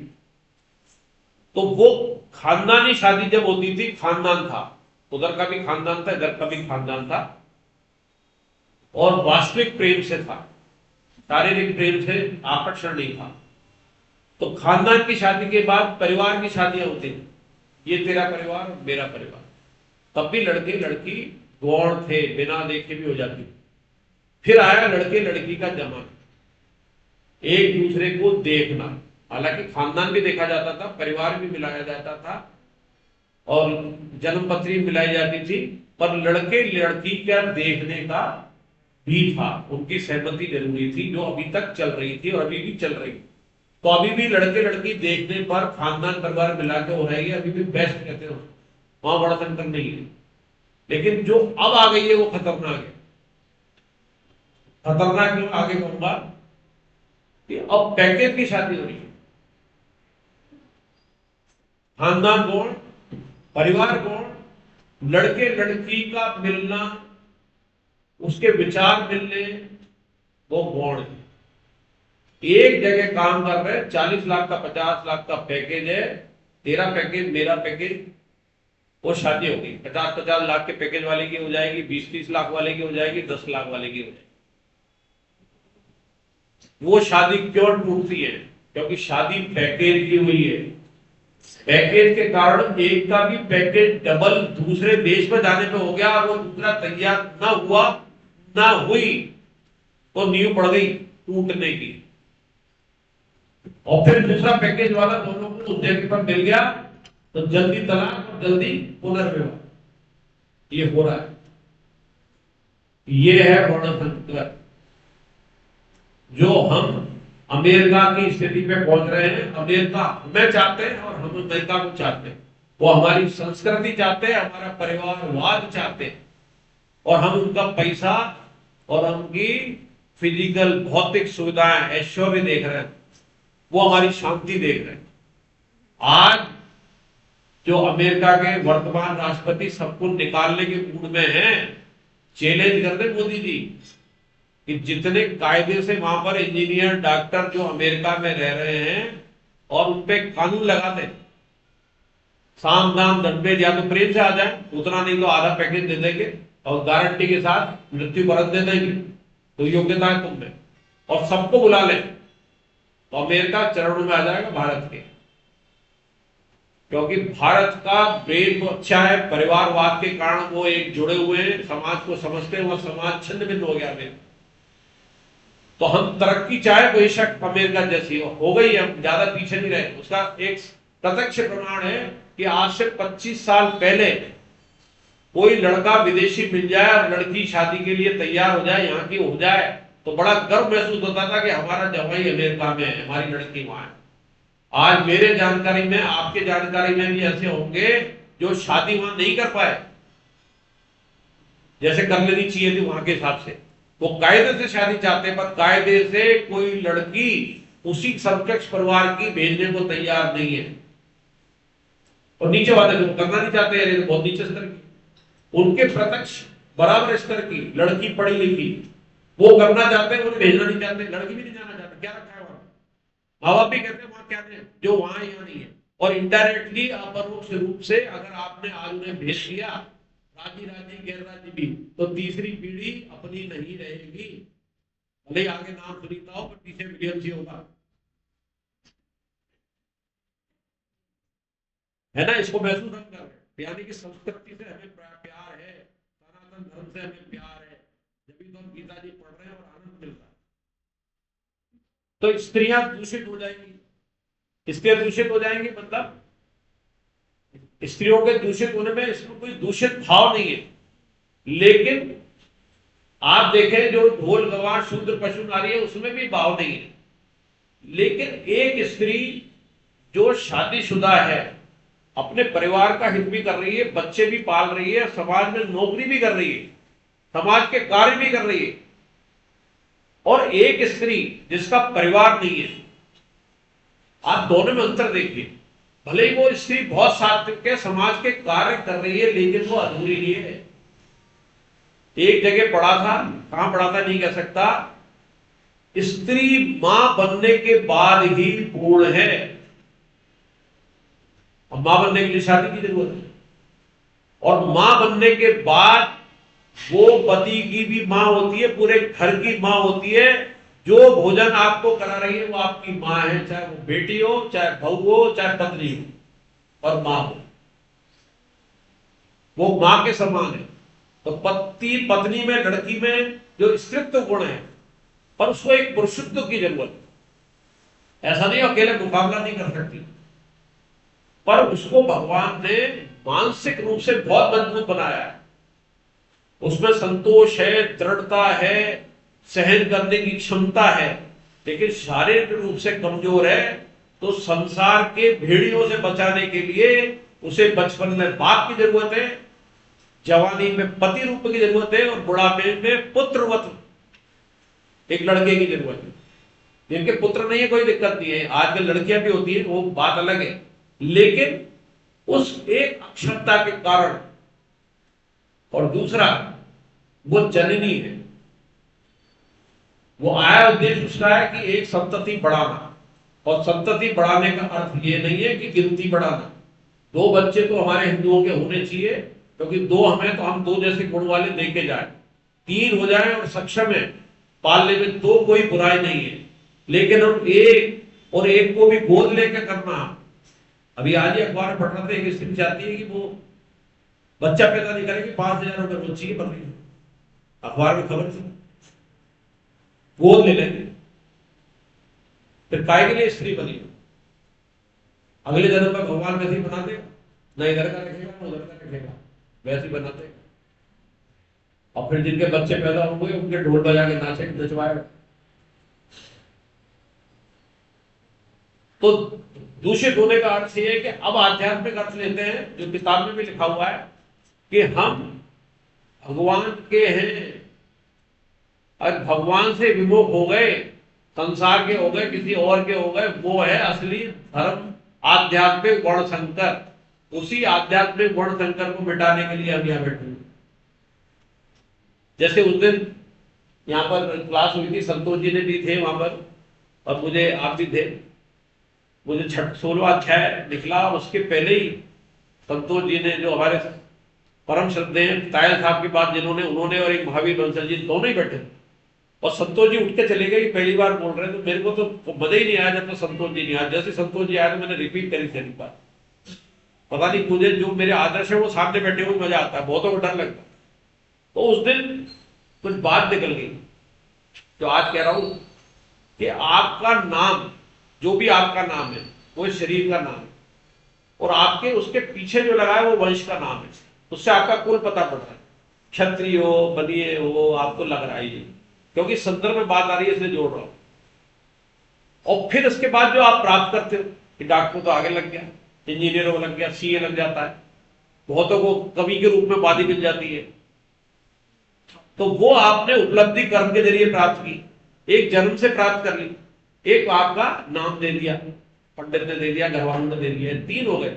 तो वो खानदानी शादी जब होती थी, खानदान था, उधर का भी खानदान था, इधर का भी खानदान था, और वास्तविक प्रेम से था, शारीरिक प्रेम से आकर्षण नहीं था। तो खानदान की शादी के बाद परिवार की शादियां होती थी, ये तेरा परिवार और मेरा परिवार। तब भी लड़के लड़की गौण थे, बिना देखे भी हो जाती। फिर आया लड़के लड़की का जमाना, एक दूसरे को देखना, हालांकि खानदान भी देखा जाता था, परिवार भी मिलाया जाता था और जन्मपत्री मिलाई जाती थी, पर लड़के लड़की का देखने का भी था, उनकी सहमति जरूरी थी, जो अभी तक चल रही थी और अभी भी चल रही। तो अभी भी लड़के लड़की देखने पर खानदान परिवार मिला के हो रही है, अभी भी बेस्ट कहते हैं, वहां बड़ा अंतर नहीं है। लेकिन जो अब आ गई है वो खतरनाक है। खतरनाक क्यों आगे कहूंगा कि अब पैकेज की शादी हो रही है, खानदान गौण, परिवार गौण, लड़के लड़की का मिलना, उसके विचार मिलने, वो गौण है। एक जगह काम कर रहे हैं, 40 लाख का 50 लाख का पैकेज है, तेरा पैकेज मेरा पैकेज, वो शादी होगी। 50-50 लाख के पैकेज वाले की हो जाएगी, 20-30 लाख वाले की हो जाएगी, 10 लाख वाले की हो जाएगी। वो शादी क्यों टूटती है? क्योंकि शादी पैकेज की हुई है। पैकेज के कारण एक का भी पैकेज डबल दूसरे देश में जाने पे हो गया और वो दूसरा तैयार ना हुआ ना हुई तो नींव पड़ गई टूटने की। और फिर दूसरा पैकेज वाला दोनों को उस जगह पर मिल गया तो जल्दी तलाक और जल्दी पुनर्विवाह, ये हो रहा है। ये है वर्णतंत्र जो हम अमेरिका की स्थिति पे पहुंच रहे हैं। अमेरिका हमें चाहते हैं और हम अमेरिका को चाहते हैं। वो हमारी संस्कृति चाहते हैं, हमारा परिवारवाद चाहते हैं, और हम उनका पैसा और उनकी फिजिकल भौतिक सुविधाएं, ऐश्वर्य देख रहे हैं, वो हमारी शांति देख रहे हैं। आज जो अमेरिका के वर्तमान राष्ट्रपति सबको निकालने के मूड में हैं, चैलेंज कर दे मोदी जी कि जितने कायदे से वहां पर इंजीनियर डॉक्टर जो अमेरिका में रह रहे हैं और उन पे कानून लगा दे, साम दाम दंडभेद, या तो प्रेम से आ जाए, उतना नहीं तो आधा पैकेज दे देंगे और गारंटी के साथ मृत्यु परत दे देंगे, तो योग्यता है तुम में, और सबको बुला ले, तो अमेरिका चरणों में आ जाएगा भारत के। क्योंकि भारत का ब्रेन तो अच्छा है, परिवारवाद के कारण वो एक जुड़े हुए हैं, समाज को समझते हैं, वो समाज छिन्न भिन्न हो गया है। तो हम तरक्की चाहे बेशक अमेरिका जैसी हो गई है, हम ज्यादा पीछे नहीं रहे। उसका एक प्रत्यक्ष प्रमाण है कि आज से 25 साल पहले कोई लड़का विदेशी मिल जाए और लड़की शादी के लिए तैयार हो जाए, यहाँ की हो जाए, तो बड़ा गर्व महसूस होता था कि हमारा जवाई अमेरिका में है, हमारी लड़की वहां है। आज मेरे जानकारी में, आपके जानकारी में भी ऐसे होंगे जो शादी वहां नहीं कर पाए, जैसे कर लेनी चाहिए थी वहां के हिसाब से। वो कायदे से शादी चाहते हैं, पर कायदे से कोई लड़की उसी समकक्ष परिवार की भेजने को तैयार नहीं है। और नीचे वाले लोग करना नहीं चाहते हैं, बहुत नीचे स्तर की, उनके प्रत्यक्ष बराबर स्तर की लड़की पढ़ी लिखी वो करना चाहते हैं, उन्हें भेजना नहीं चाहते, लड़की भी नहीं जाना चाहते। क्या रखा है वहां? माँ बाप भी कहते हैं वहां क्या दें जो वहां यहाँ नहीं है। और इनडायरेक्टली अपरोक्ष रूप से अगर आपने आज उन्हें भेज दिया, राजी राजी गैर राजी भी, तो तीसरी पीढ़ी अपनी नहीं रहेगी। भले आगे नाम सुनीता हो, पर पीछे विलियम्स ही होगा, है ना। इसको महसूस हम कर रहे हैं, यानी कि संस्कृति से हमें प्यार है, सनातन धर्म से हमें प्यार है, जब भी तो हम गीता जी पढ़ रहे हैं और आनंद मिल रहा है। तो स्त्रियां दूषित हो जाएंगी, स्त्रियां दूषित हो जाएंगी, मतलब स्त्रियों के दूषित होने में इसमें कोई दूषित भाव नहीं है। लेकिन आप देखें जो ढोल गवार शूद्र पशु नारी है, उसमें भी भाव नहीं है। लेकिन एक स्त्री जो शादीशुदा है, अपने परिवार का हित भी कर रही है, बच्चे भी पाल रही है, समाज में नौकरी भी कर रही है, समाज के कार्य भी कर रही है, और एक स्त्री जिसका परिवार नहीं है, आप दोनों में अंतर देखिए। भले ही वो स्त्री बहुत सात्विक है, समाज के कार्य कर रही है, लेकिन वो अधूरी नहीं है। एक जगह पढ़ा था, कहां पढ़ा था नहीं कह सकता, स्त्री मां बनने के बाद ही पूर्ण है। और मां बनने के लिए शादी की जरूरत है, और मां बनने के बाद वो पति की भी मां होती है, पूरे घर की मां होती है। जो भोजन आपको करा रही है वो आपकी मां है, चाहे वो बेटी हो, चाहे बहू हो, चाहे पत्नी हो, और मां हो, वो मां के समान है। तो पति पत्नी में, लड़की में जो स्त्रीत्व गुण है, पर उसको एक पुरुषत्व की जरूरत है। ऐसा नहीं अकेले मुकाबला नहीं कर सकती, पर उसको भगवान ने मानसिक रूप से बहुत मजबूत बनाया है। उसमें संतोष है, दृढ़ता है, सहन करने की क्षमता है, लेकिन शारीरिक रूप से कमजोर है। तो संसार के भेड़ियों से बचाने के लिए उसे बचपन में बाप की जरूरत है, जवानी में पति रूप की जरूरत है, और बुढ़ापे में पुत्रवत एक लड़के की जरूरत है। जिनके पुत्र नहीं है कोई दिक्कत नहीं है, आजकल लड़कियां भी होती है, वो बात अलग है, लेकिन उस एक अक्षमता के कारण। और दूसरा, वो जननी है, वो आया उद्देश्य उसका है कि एक संतति बढ़ाना। और संतति बढ़ाने का अर्थ ये नहीं है कि गिनती बढ़ाना। 2 बच्चे तो हमारे हिंदुओं के होने चाहिए, क्योंकि 2 हमें तो हम 2 जैसे गुण वाले देके जाए, 3 हो जाए और सक्षम है पालने में, तो कोई बुराई नहीं है। लेकिन हम एक और एक को भी गोद लेके करना। अभी आज ही अखबार में पढ़ रहे थे, एक स्थिति चाहती है कि वो बच्चा पैदा नहीं करेगी, 5,000 रुपए रोज चाहिए बन रही, अखबार में खबर थी। गोद ले लेंगे, फिर काय के लिए स्त्री बनी? अगले जन्म में भगवान वैसे ही बना देगा, न इधर का रखेगा न उधर का रखेगा, वैसे ही बना देगा। और फिर जिनके बच्चे पैदा होंगे उनके ढोल बजा के नाचे नचवाएगा। तो दूषित होने का अर्थ यह है कि अब आध्यात्मिक अर्थ लेते हैं, जो किताब में भी लिखा हुआ है कि हम भगवान के हैं, और भगवान से विमुख हो गए, संसार के हो गए, किसी और के हो गए, वो है असली धर्म, आध्यात्मिक वर्णशंकर। उसी आध्यात्मिक वर्णशंकर को मिटाने के लिए हम यहाँ बैठे। जैसे उस दिन यहाँ पर क्लास हुई थी, संतोष जी ने भी थे वहां पर, और मुझे आप भी थे। मुझे 16वां अध्याय निकला, उसके पहले ही संतोष जी ने, जो हमारे परम श्रद्धेय तायल साहब की बात जिन्होंने, उन्होंने और एक महावीर बंसल जी दोनों ही बैठे, और संतोष जी उठ के चले गए, पहली बार बोल रहे। तो मेरे को तो मजा ही नहीं आया जब तो संतोष जी नहीं आया। जैसे संतोष जी आया तो मैंने रिपीट करी सारी बात। पता नहीं, मुझे जो मेरे आदर्श है वो सामने बैठे हुए मजा आता है, बहुतों को डर लगता है। तो उस दिन कुछ बात निकल गई, जो आज कह रहा हूं कि आपका नाम, जो भी आपका नाम है, वो शरीर का नाम है, और आपके उसके पीछे जो लगा है वो वंश का नाम है। उससे आपका कुल पता पड़ रहा है, क्षत्रिय हो, बनिए हो, आपको लग रहा है ये, क्योंकि संदर्भ में बात आ रही है इसलिए जोड़ रहा हूं। और फिर उसके बाद जो आप प्राप्त करते हो कि डॉक्टर तो आगे लग गया, इंजीनियर को लग गया, सीए लग जाता है, बहुतों को कवि के रूप में उपाधि मिल जाती है। तो वो आपने उपलब्धि कर्म के जरिए प्राप्त की, एक जन्म से प्राप्त कर ली, एक आपका नाम दे दिया, पंडित ने दे दिया, घरवालों ने दे दिया, 3 हो गए।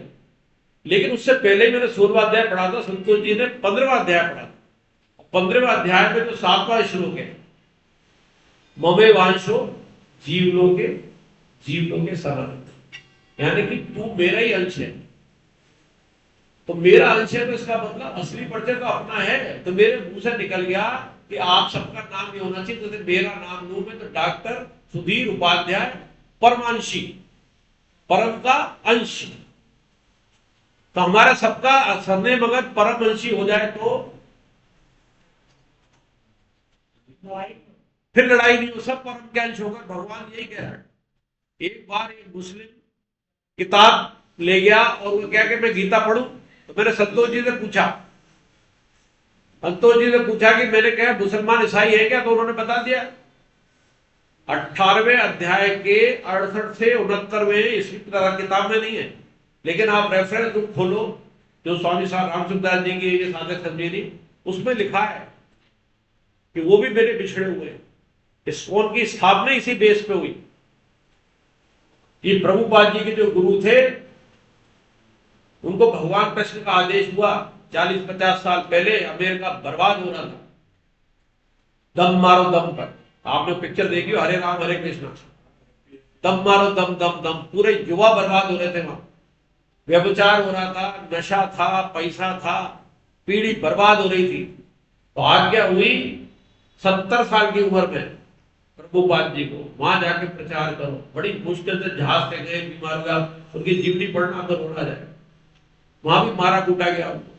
लेकिन उससे पहले ही मैंने 16वां अध्याय पढ़ा था, संतोष जी ने 15वां अध्याय पढ़ा था। 15वां अध्याय में जो 7वां श्लोक है, ममे वांशो जीवलोके सनातन, यानी कि तू मेरा ही अंश है। तो मेरा अंश है तो इसका मतलब असली परिचय तो अपना है। तो मेरे मुंह से निकल गया कि आप सबका नाम ये होना चाहिए, तो मेरा नाम लूं मैं, तो डॉक्टर सुधीर उपाध्याय परमांशी, परम का अंश। तो हमारा सबका सरनेम अगर परमवंशी हो जाए तो फिर लड़ाई नहीं हो, सब परम के अंश होकर। भगवान यही कह रहा है। एक बार एक मुस्लिम किताब ले गया और वो क्या कि मैं गीता पढ़ूं, तो मैंने संतोष जी से पूछा, कि मैंने कहा मुसलमान ईसाई है क्या? तो उन्होंने बता दिया 18वें अध्याय के 68 से 69वें इस किताब में नहीं है, लेकिन आप रेफरेंस बुक खोलो जो स्वामी साहब रामचंद्र जी की ये साधक संजीवनी, उसमें लिखा है कि वो भी मेरे बिछड़े हुए। इस्कॉन की स्थापना इसी बेस पे हुई। ये प्रभुपाद जी के जो गुरु थे, उनको भगवान कृष्ण का आदेश हुआ 40-50 साल पहले, अमेरिका बर्बाद हो रहा था, दम मारो दम पर, आपने पिक्चर देखी हो, हरे राम हरे कृष्णा, दम मारो दम दम दम, पूरे युवा बर्बाद हो रहे थे वहां, व्यभिचार हो रहा था, नशा था, पैसा था, पीढ़ी बर्बाद हो रही थी। तो आज्ञा हुई 70 साल की उम्र में प्रभुपाद जी को वहां जाके प्रचार करो। बड़ी मुश्किल से जहाज से गए, बीमार हुआ, उनकी जीवनी पढ़ना तो रोना जाए। वहां भी मारा कूटा गया उनको,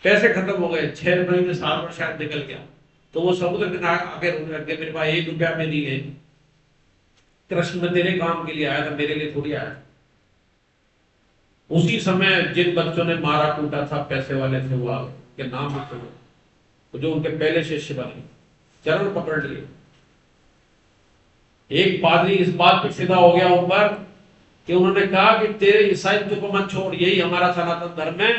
पैसे खत्म हो गए, 6 महीने साल भर शायद निकल गया। तो वो समुद्र किनारे आके रोने लगे, मेरे पास 1 रुपया में नहीं है, कृष्ण में तेरे काम के लिए आया था, मेरे लिए थोड़ी आया। उसी समय जिन बच्चों ने मारा कूटा था, पैसे वाले थे, वो आ गए, के नाम मत लो, जो उनके पहले शिष्य बने, चरण पकड़ लिए। एक पादरी इस बात पे फिदा हो गया ऊपर कि उन्होंने कहा कि तेरे ईसाईत्व को मत छोड़, यही हमारा सनातन धर्म है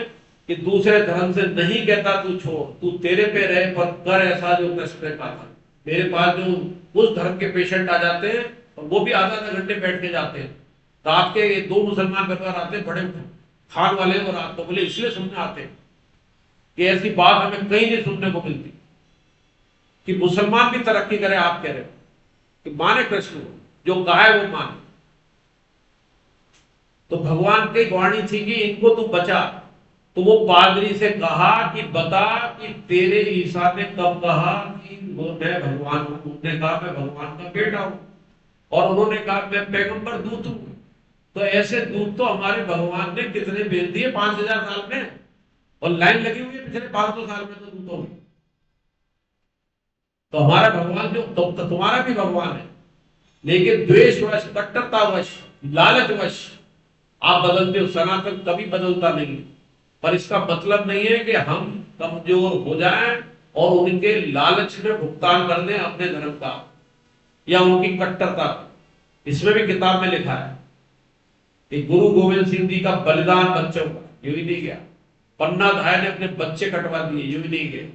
कि दूसरे धर्म से नहीं कहता तू छोड़, तू तेरे पे रहे, पर कर ऐसा जो कृष्ण ने कहा था। मेरे पास जो उस धर्म के पेशेंट आ जाते हैं, और वो भी आधा घंटे बैठ के जाते हैं, रात के 2 मुसलमान परिवार आते हैं, बड़े खान वाले, और रात को बोले इसलिए सुनने आते हैं कि ऐसी बात हमें कहीं नहीं सुनने को मिलती कि मुसलमान भी तरक्की करे। आप कह रहे हो कि माने कृष्ण को, जो कहा है वो माने। तो भगवान की वाणी थी कि इनको तू बचा। तो वो पादरी से कहा कि बता कि तेरे ईसा ने कब कहा कि वो मैं भगवान हूं? उन्होंने कहा मैं भगवान का बेटा हूं, और उन्होंने कहा मैं पैगंबर दूत हूं। तो ऐसे दूत तो हमारे भगवान ने कितने भेज दिए 5000 साल में, और लाइन लगी हुई है पिछले 500 साल में तो दूतों में। तो हमारा भगवान जो तो तुम्हारा भी भगवान है, लेकिन द्वेषवश, कट्टरतावश, लालचवश आप बदलते हो। सनातन कभी बदलता नहीं, पर इसका मतलब नहीं है कि हम कमजोर हो जाएं और उनके लालच में भुगतान कर दें अपने धर्म का, या उनकी कट्टरता। इसमें भी किताब में लिखा है कि गुरु गोविंद सिंह जी का बलिदान बच्चों का, यूं ही नहीं गया। पन्ना धाय ने अपने बच्चे कटवा दिए, यूं ही नहीं गए।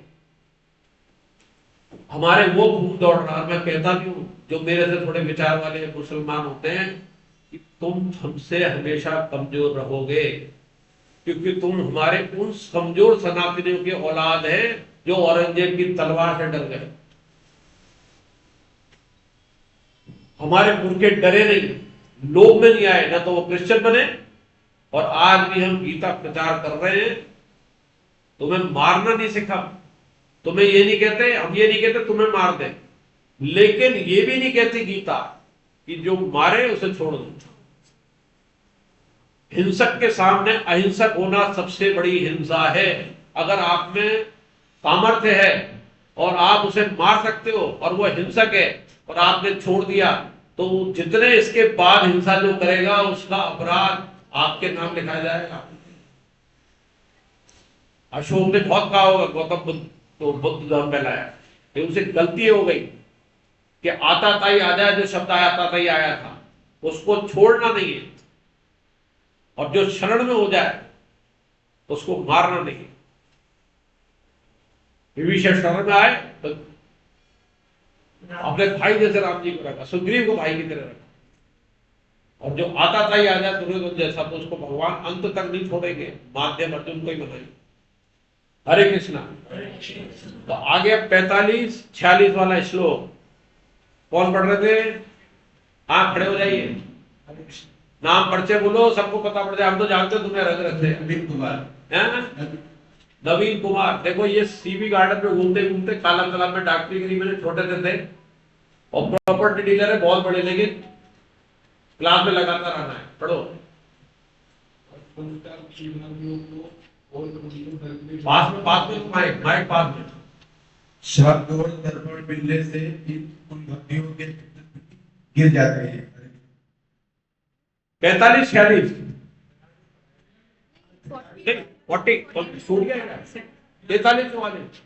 हमारे वो खून दौड़ रहा। मैं कहता भी हूं जो मेरे से थोड़े विचार वाले मुसलमान होते हैं कि तुम हमसे हमेशा कमजोर रहोगे, क्योंकि तुम हमारे उन कमजोर सनातनियों की औलाद है जो औरंगजेब की तलवार से डर गए। हमारे पुरखे डरे नहीं, लोभ में नहीं आए, ना तो वो क्रिश्चियन बने। और आज भी हम गीता प्रचार कर रहे हैं। तुम्हें मारना नहीं सिखा, तुम्हें ये नहीं कहते, हम ये नहीं कहते तुम्हें मार दे, लेकिन ये भी नहीं कहती गीता कि जो मारे उसे छोड़ दो। हिंसक के सामने अहिंसक होना सबसे बड़ी हिंसा है। अगर आप में सामर्थ्य है और आप उसे मार सकते हो, और वो हिंसक है और आपने छोड़ दिया, तो जितने इसके बाद हिंसा जो करेगा उसका अपराध आपके नाम लिखाया जाएगा। अशोक ने बहुत कहा होगा गौतम बुद्ध तो बुद्ध धर्म फैलाया, फिर उसे गलती हो गई कि आता ताई आ जाए, जो शब्द आया आता ताई आया था, उसको छोड़ना नहीं है, और जो शरण में हो जाए उसको मारना नहीं। विभीषण शरण में आए तो अपने भाई जैसे राम जी को रखा, सुग्रीव को भाई की तरह रखा, और जो आता ताई आ जाए दुर्योधन जैसा, तो उसको भगवान अंत तक नहीं छोड़ेंगे, माध्यम अर्जुन को ही बनाएंगे। हरे कृष्णा। तो आगे 45-46 वाला श्लोक कौन पढ़ रहे थे? आप खड़े हो जाइए, नाम परिचय बोलो, सबको पता पड़ जाए। हम तो जानते हो तुम्हें रंग रखते हैं। नवीन कुमार। नवीन कुमार। देखो ये सीबी गार्डन में घूमते घूमते कालम तालाब में डॉक्टरी गिरी में छोटे थे, और प्रॉपर्टी डीलर है बहुत बड़े, लेकिन क्लास में लगातार आना है। पढ़ो, पास में माइक पास में। शब्द और दर्पण मिलने से उन भक्तियों के गिर जाते हैं। 45-46 40 छूट गया। 43-44,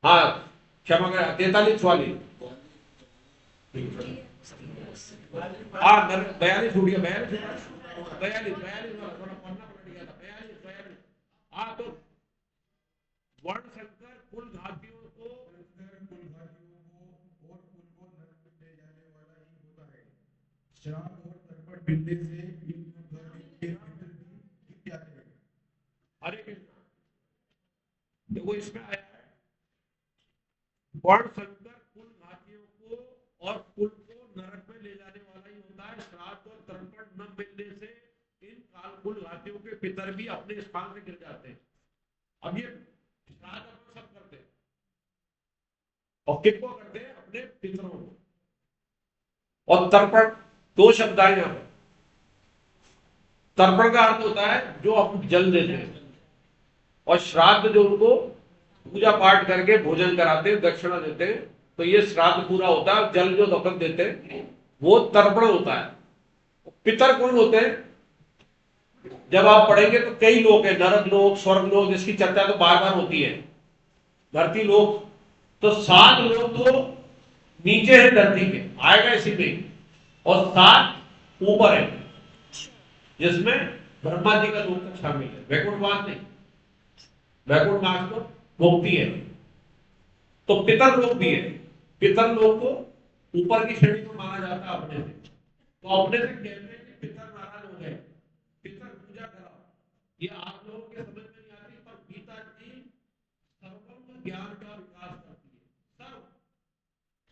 हाँ क्षमा करें, 43-44, हाँ 42 छूट गया, 42 थोड़ा पढ़ना पलट गया था। 42 हाँ, तो वर्ण शंकर कुल घातियों को और उनको नरक में ले जाने वाला ही होता है। श्राप और तर्पण मिलने से इन भक्तियों के मित्र भी गिर जाते हैं। हरे कृष्णा। देखो इसमें आया है वर्ण शंकर कुल घातियों अपने स्थान से गिर जाते हैं। अब ये श्राद्ध अपन सब करते हैं, और किसको करते हैं? अपने पितरों को। और तर्पण, दो शब्द आए यहाँ पर। तर्पण का अर्थ होता है जो आप जल देते हैं, और श्राद्ध जो उनको पूजा पाठ करके भोजन कराते हैं, दक्षिणा देते हैं, तो ये श्राद्ध पूरा होता है। जल जो दफन देते हैं वो तर्पण होता है। पितर कौन होते हैं? जब आप पढ़ेंगे तो कई लोग हैं, नरक लोक, स्वर्ग लोक, जिसकी चर्चा तो बार बार होती है, धरती लोक। तो 7 लोग तो नीचे है धरती के, आएगा इसी में, और 7 ऊपर है, जिसमें ब्रह्मा जी का लोक तक शामिल है। वैकुंठवास नहीं, वैकुंठवास तो मुक्ति है। तो पितर लोक भी है। पितर लोक को ऊपर की श्रेणी में माना जाता है अपने से। तो अपने से कहते हैं कि पितर नाराज हो गए, पितर पूजा कराओ। ये आप लोगों के समझ में नहीं आती, पर गीता जी सर्वम ज्ञान का विकास करती है। सर्व,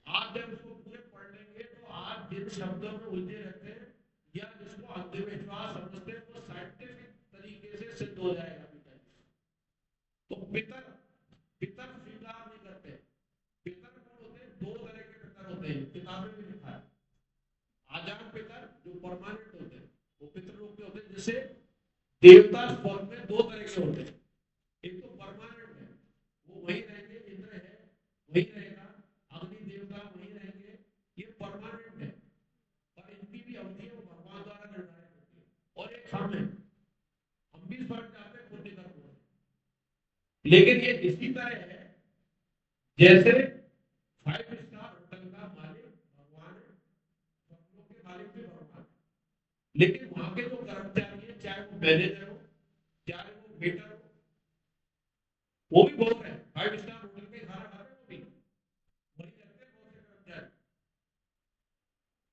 आप जब इसको पूरे पढ़ लेंगे तो आप जिन शब्दों में उलझे रहते हैं या जिसको अंधविश्वास समझते हैं, वो साइंटिफिक तरीके से सिद्ध हो जाएगा। तो पितर, पितर स्वीकार नहीं करते। पितर कौन होते हैं? 2 तरह के पितर होते हैं, किताबें में लिखा है। आजान पितर जो परमानेंट होते हैं, वो पितर लोग के होते हैं। जैसे देवता स्वर्ग में 2 तरह के होते हैं। एक तो परमानेंट है, वो वही रहेंगे, इंद्र है वही रहेगा, अग्नि देवता वही रहेंगे, ये परमानेंट है। पर इनकी भी अवधि वो भगवान द्वारा निर्धारित होती है। और एक हम है, हम भी स्वर्ग जाते हैं पुण्य कर्म, लेकिन ये इसी तरह है जैसे 5 स्टार होटल का मालिक भगवान है, स्वप्नों के मालिक भी भगवान है, लेकिन वहां के जो कर्मचारी है, चाहे वो मैनेजर हो, चाहे वो वेटर हो, वो भी बहुत है। 5 स्टार होटल के खाना खाते हैं, वो भी वही करते हैं बहुत से कर्मचारी।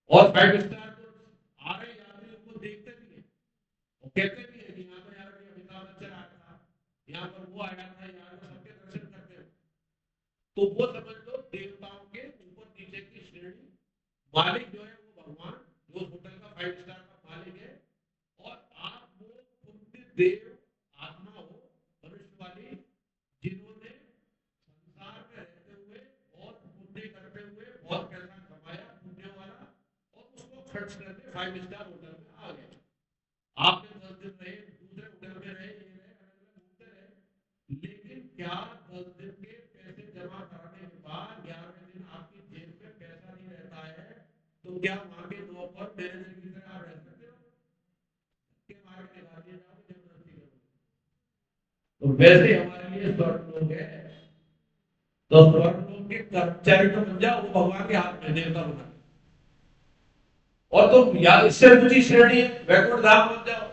और 5 स्टार जो आ रहे यात्री उनको देखते भी है, वो कहते भी है कि यहाँ तो यार अमिताभ बच्चन आया था, यहाँ पर वो आया था, यहाँ पर सबके दर्शन करते हैं। तो वो समझ लो देवताओं के ऊपर नीचे की श्रेणी, मालिक जो है वो भगवान, जो होटल का 5 स्टार का मालिक है। और आप वो पुण्य देव आत्मा हो, मनुष्य वाली, जिन्होंने संसार में रहते हुए बहुत पुण्य करते हुए बहुत पैसा कमाया पुण्य वाला, और उसको खर्च करके 5 स्टार होटल में आ गए। आपने 10 दिन रहे, दूसरे होटल में रहे, ये रहे, अलग-अलग घूमते रहे, लेकिन क्या 10 दिन के पैसे जमा कराने के बाद 11वें दिन आपकी जेब में पैसा नहीं रहता है, तो क्या वहां के नौकर मैनेजर की तरह आप रह सकते हो? के मार के निकाल दिए जाओगे जबरदस्ती करोगे। तो वैसे हमारे लिए स्वर्ग लोग है, तो स्वर्ग लोग के कर्मचारी तो बन जाओ, वो भगवान के हाथ में देवता बना। और तो या इससे ऊंची श्रेणी है, वैकुंठ धाम बन जाओ,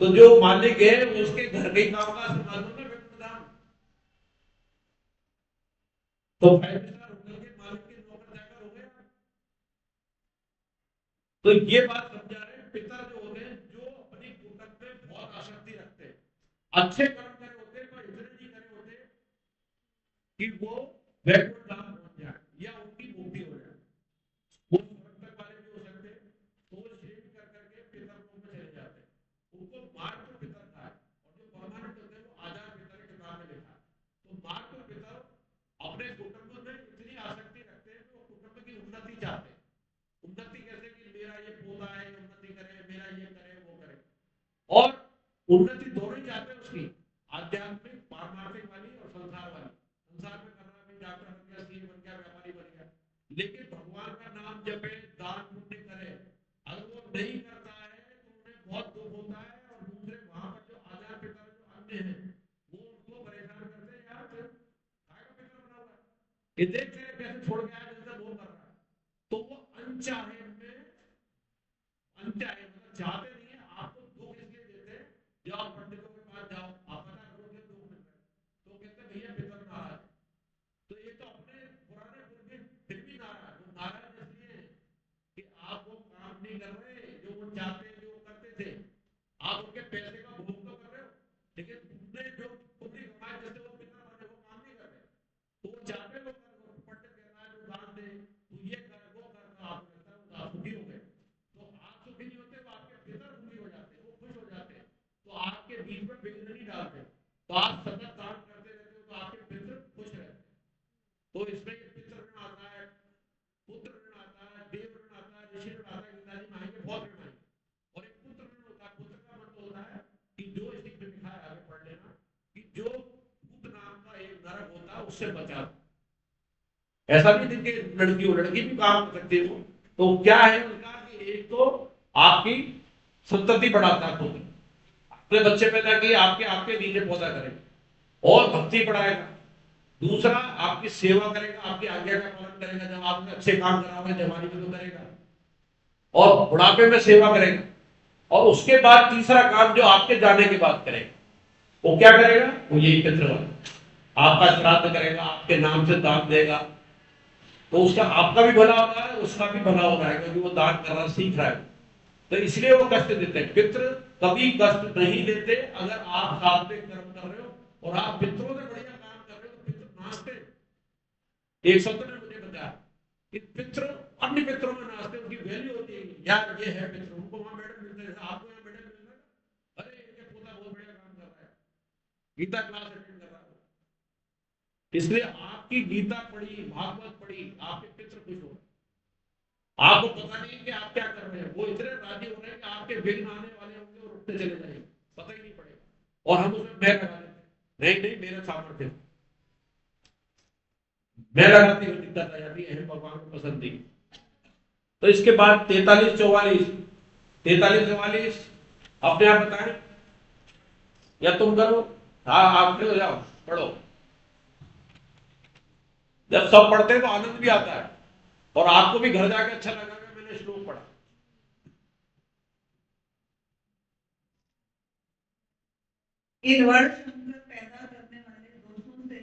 तो जो मालिक है उसके घर के काम का संभालो ना वैकुंठ धाम। तो 5 स्टार होटल के मालिक के नौकर चाकर हो गए। तो ये बात समझा रहे हैं, पितर जो होते हैं जो अपनी कुटुंब में बहुत आसक्ति रखते हैं, अच्छे कर्म करे होते हैं, पर इतने नहीं करे होते कि वो वैकुंठ धाम पहुंच जाए या उनकी मुक्ति हो जाए। वो स्वर्ग तक वाले भी हो सकते हैं, तो वो शेष कर करके पितर लोक में चले जाते हैं। उनको मार्ग तो पितर था, और जो परमानेंट होते हैं वो आजाद पितर किताब में लिखा है। तो मार्ग तो पितर अपने कुटुंब में इतनी आसक्ति रखते हैं कि वो कुटुंब की उन्नति चाहते हैं। उन्नति कैसे? कि मेरा ये पोता है, उन्नति करे, मेरा ये करे, वो करे। और उन्नति दोनों ही चाहते हैं उसकी, आध्यात्मिक पारमार्थिक वाली और संसार वाली। संसार में करना भी डॉक्टर बन गया, सीए बन गया, व्यापारी बन गया, लेकिन भगवान का नाम जपे, दान पुण्य करे, अगर वो नहीं करता है तो उन्हें बहुत दुख होता है। और दूसरे वहां पर जो आजाद पिता जो अन्य है वो उनको परेशान करते हैं, यार खाएगा पितर बना हुआ है, ये देख के कैसे छोड़ के आया, जैसे वो कर रहा है। तो वो अनचाहे में, अनचाहे मतलब चाहते नहीं है, आपको दुख इसलिए देते हैं। जाओ पंडितों के पास जाओ, आप पता करोगे दुख मिल रहा है, तो कहते हैं भैया पितर नाराज। तो ये तो अपने पुराने पुरखे फिर भी नाराज, वो नाराज इसलिए है कि आप वो काम नहीं कर रहे जो वो चाहते, जो करते थे। आप उनके पैसे का भोग तो कर रहे हो, लेकिन तुमने जो पुण्य कमाए जिससे वो पितर बने, वो काम नहीं कर रहे। तो वो चाहते लोग पंडित कहना है, जो दान दे, तू ये कर, वो कर, तो आपको लगता है वो सुखी हो गए। तो आप सुखी नहीं होते, तो आपके पितर तो आप सतत दान करते रहते हो तो आपके पितृ खुश रहते हैं। तो इसमें ये पितृ ऋण आता है, पुत्र ऋण आता है, देव ऋण आता है, ऋषि ऋण आता है, गीता जी में आएंगे बहुत ऋण आएंगे। और एक पुत्र ऋण होता है। पुत्र का मतलब होता है कि जो इसमें लिखा है, आगे पढ़ लेना, कि जो भूत नाम का एक नरक होता है उससे बचा। ऐसा नहीं कि लड़की हो, लड़की भी काम कर सकती हो। तो क्या है उनका कि एक तो आपकी संतति बढ़ाता है, खुद अपने बच्चे पैदा किए आपके आपके नीचे पौधा करेगा और भक्ति बढ़ाएगा। दूसरा आपकी सेवा करेगा, आपकी आज्ञा का पालन करेगा, जब आपने अच्छे काम कराओगे जवानी में तो करेगा और बुढ़ापे में सेवा करेगा। और उसके बाद तीसरा काम जो आपके जाने के बाद करेगा, वो क्या करेगा? वो यही पितृवाद, आपका श्राद्ध करेगा, आपके नाम से दान देगा। तो उसका आपका भी भला हो रहा है, उसका भी भला हो रहा है, क्योंकि वो दान करना सीख रहा है। तो इसलिए वो कष्ट देते हैं। पितृ कभी कष्ट नहीं देते अगर आप सात्विक कर्म कर रहे हो और आप पितरों से बढ़िया काम कर रहे हो तो पितृ नाचते। एक शब्द ने मुझे बताया कि पितृ अन्य पितरों में नाचते, उनकी वैल्यू होती है, यार ये है पितृ, उनको वहां मेडल मिलते हैं, आपको यहाँ मेडल मिल रहा है, अरे इनके पोता बहुत बढ़िया काम कर रहा है, गीता क्लास अटेंड कर रहा है। इसलिए आपकी गीता पढ़ी, भागवत पढ़ी, आपके पितृ खुश हो रहे। आपको पता नहीं कि आप क्या कर रहे हैं, वो इतने राजी हो रहे हैं कि आपके विघ्न आने वाले होंगे और उठते चले जाएंगे, पता ही नहीं पड़ेगा। और हम उसमें मैं लगा लेते, नहीं नहीं मेरे सामर्थ्य, मैं लगाती हुई दिक्कत आ जाती है, भगवान को पसंद नहीं। तो इसके बाद 43-44 अपने आप बताएं या तुम करो? हाँ आप हो जाओ, पढ़ो। जब सब पढ़ते हैं तो आनंद भी आता है और आपको भी घर जाकर अच्छा लगा कि मैंने श्लोक पढ़ा। इन वर्ष पैदा करने वाले दोषों से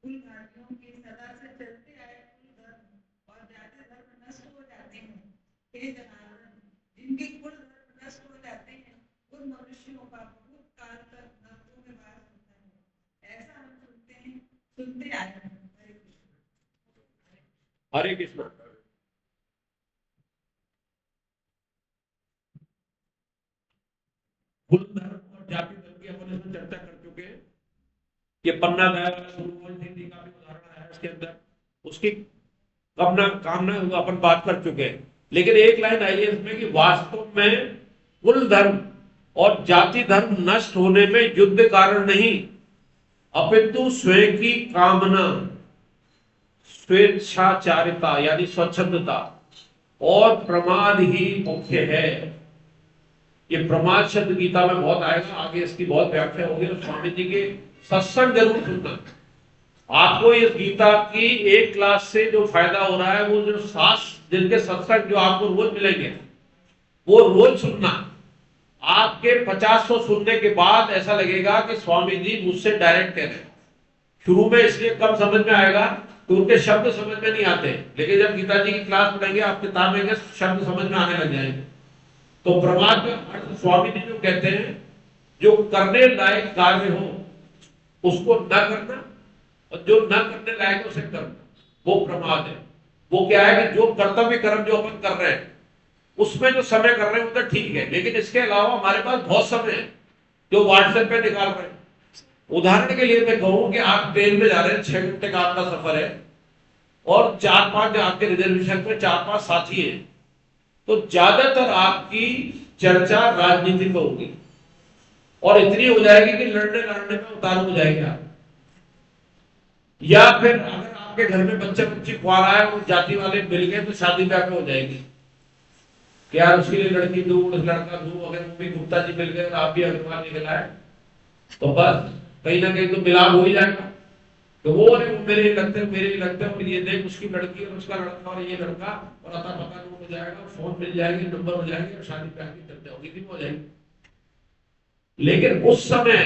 कुल घाटियों के सदा से चलते आए कुल धर्म और जाति धर्म नष्ट हो जाते हैं। हे जनार्दन, जिनके कुल धर्म नष्ट हो जाते हैं उन मनुष्यों का बहुत काल तक नरकों में वास होता है। ऐसा हम सुनते आए हैं। हरे कृष्ण। कुल धर्म और जाति धर्म की अपन इसमें चर्चा कर चुके हैं। ये पन्ना गया सूर्यवंश हिंदी का भी उदाहरण है इसके अंदर, उसकी कामना अपन बात कर चुके हैं। लेकिन एक लाइन आई है इसमें कि वास्तव में कुल धर्म और जाति धर्म नष्ट होने में युद्ध कारण नहीं, अपितु स्वयं की कामना, स्वेच्छाचारिता यानी स्वच्छंदता और प्रमाद ही मुख्य है। ये प्रमाद शब्द गीता में बहुत आएगा, आगे इसकी बहुत व्याख्या होगी। तो स्वामी जी के सत्संग जरूर सुनना। आपको इस गीता की एक क्लास से जो फायदा हो रहा है, वो जो 7 दिन के सत्संग जो आपको रोज मिलेंगे वो रोज सुनना। आपके 50-100 सुनने के बाद ऐसा लगेगा कि स्वामी जी मुझसे डायरेक्ट कह रहे हैं। शुरू में इसलिए कम समझ में आएगा तो उनके शब्द समझ में नहीं आते, लेकिन जब गीता जी की क्लास पढ़ेंगे आप किताब में शब्द समझ में आने लग जाएंगे। तो प्रमाद का अर्थ स्वामी जी जो कहते हैं, जो करने लायक कार्य हो उसको न करना और जो न करने लायक उसे करना, वो प्रमाद है। वो क्या है कि जो कर्तव्य कर्म जो अपन कर रहे हैं उसमें जो समय कर रहे हैं वो तो ठीक है, लेकिन इसके अलावा हमारे पास बहुत समय है जो व्हाट्सएप पे निकाल रहे हैं। उदाहरण के लिए मैं कहूं कि आप ट्रेन में जा रहे हैं, 6 घंटे का आपका सफर है और 4-5 आपके रिजर्वेशन पे 4-5 साथी हैं, तो ज्यादातर आपकी चर्चा राजनीति पे होगी और इतनी हो जाएगी कि लड़ने लड़ने में उतार हो जाएगा। या फिर अगर आपके घर में बच्चे बच्ची खुआरा है, वो जाति वाले मिल गए तो शादी ब्याह हो जाएगी कि यार उसके लिए लड़की दो लड़का दो, अगर वो भी गुप्ता जी मिल गए और आप भी अग्रवाल निकला है तो बस कहीं ना कहीं तो मिलाप हो ही जाएगा। तो वो मेरे ही लगते हैं, मेरे ही लगते हैं, और ये देख उसकी लड़की और उसका लड़का और ये लड़का और अता पता नोट हो जाएगा, फोन मिल जाएगी, नंबर हो जाएंगे और शादी ब्याह की चर्चा होगी, हो जाएगी। लेकिन उस समय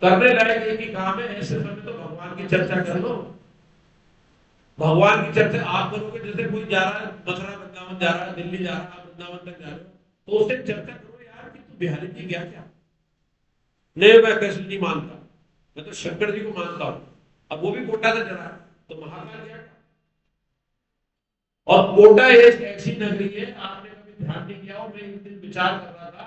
करने लायक एक ही काम है, ऐसे समय तो भगवान की चर्चा कर लो। भगवान की चर्चा आप करोगे, जैसे कोई जा रहा है मथुरा वृंदावन जा रहा है, दिल्ली जा रहा है, आप वृंदावन तक जा रहे हो, तो उससे चर्चा करो यार कि तू बिहारी जी गया क्या? नहीं मैं कृष्ण नहीं मानता, मैं तो शंकर जी को मानता हूं। अब वो भी कोटा से चढ़ा है तो महाकाल गया। और कोटा एक ऐसी नगरी है, आपने कभी ध्यान नहीं किया हो, मैं एक दिन विचार कर रहा था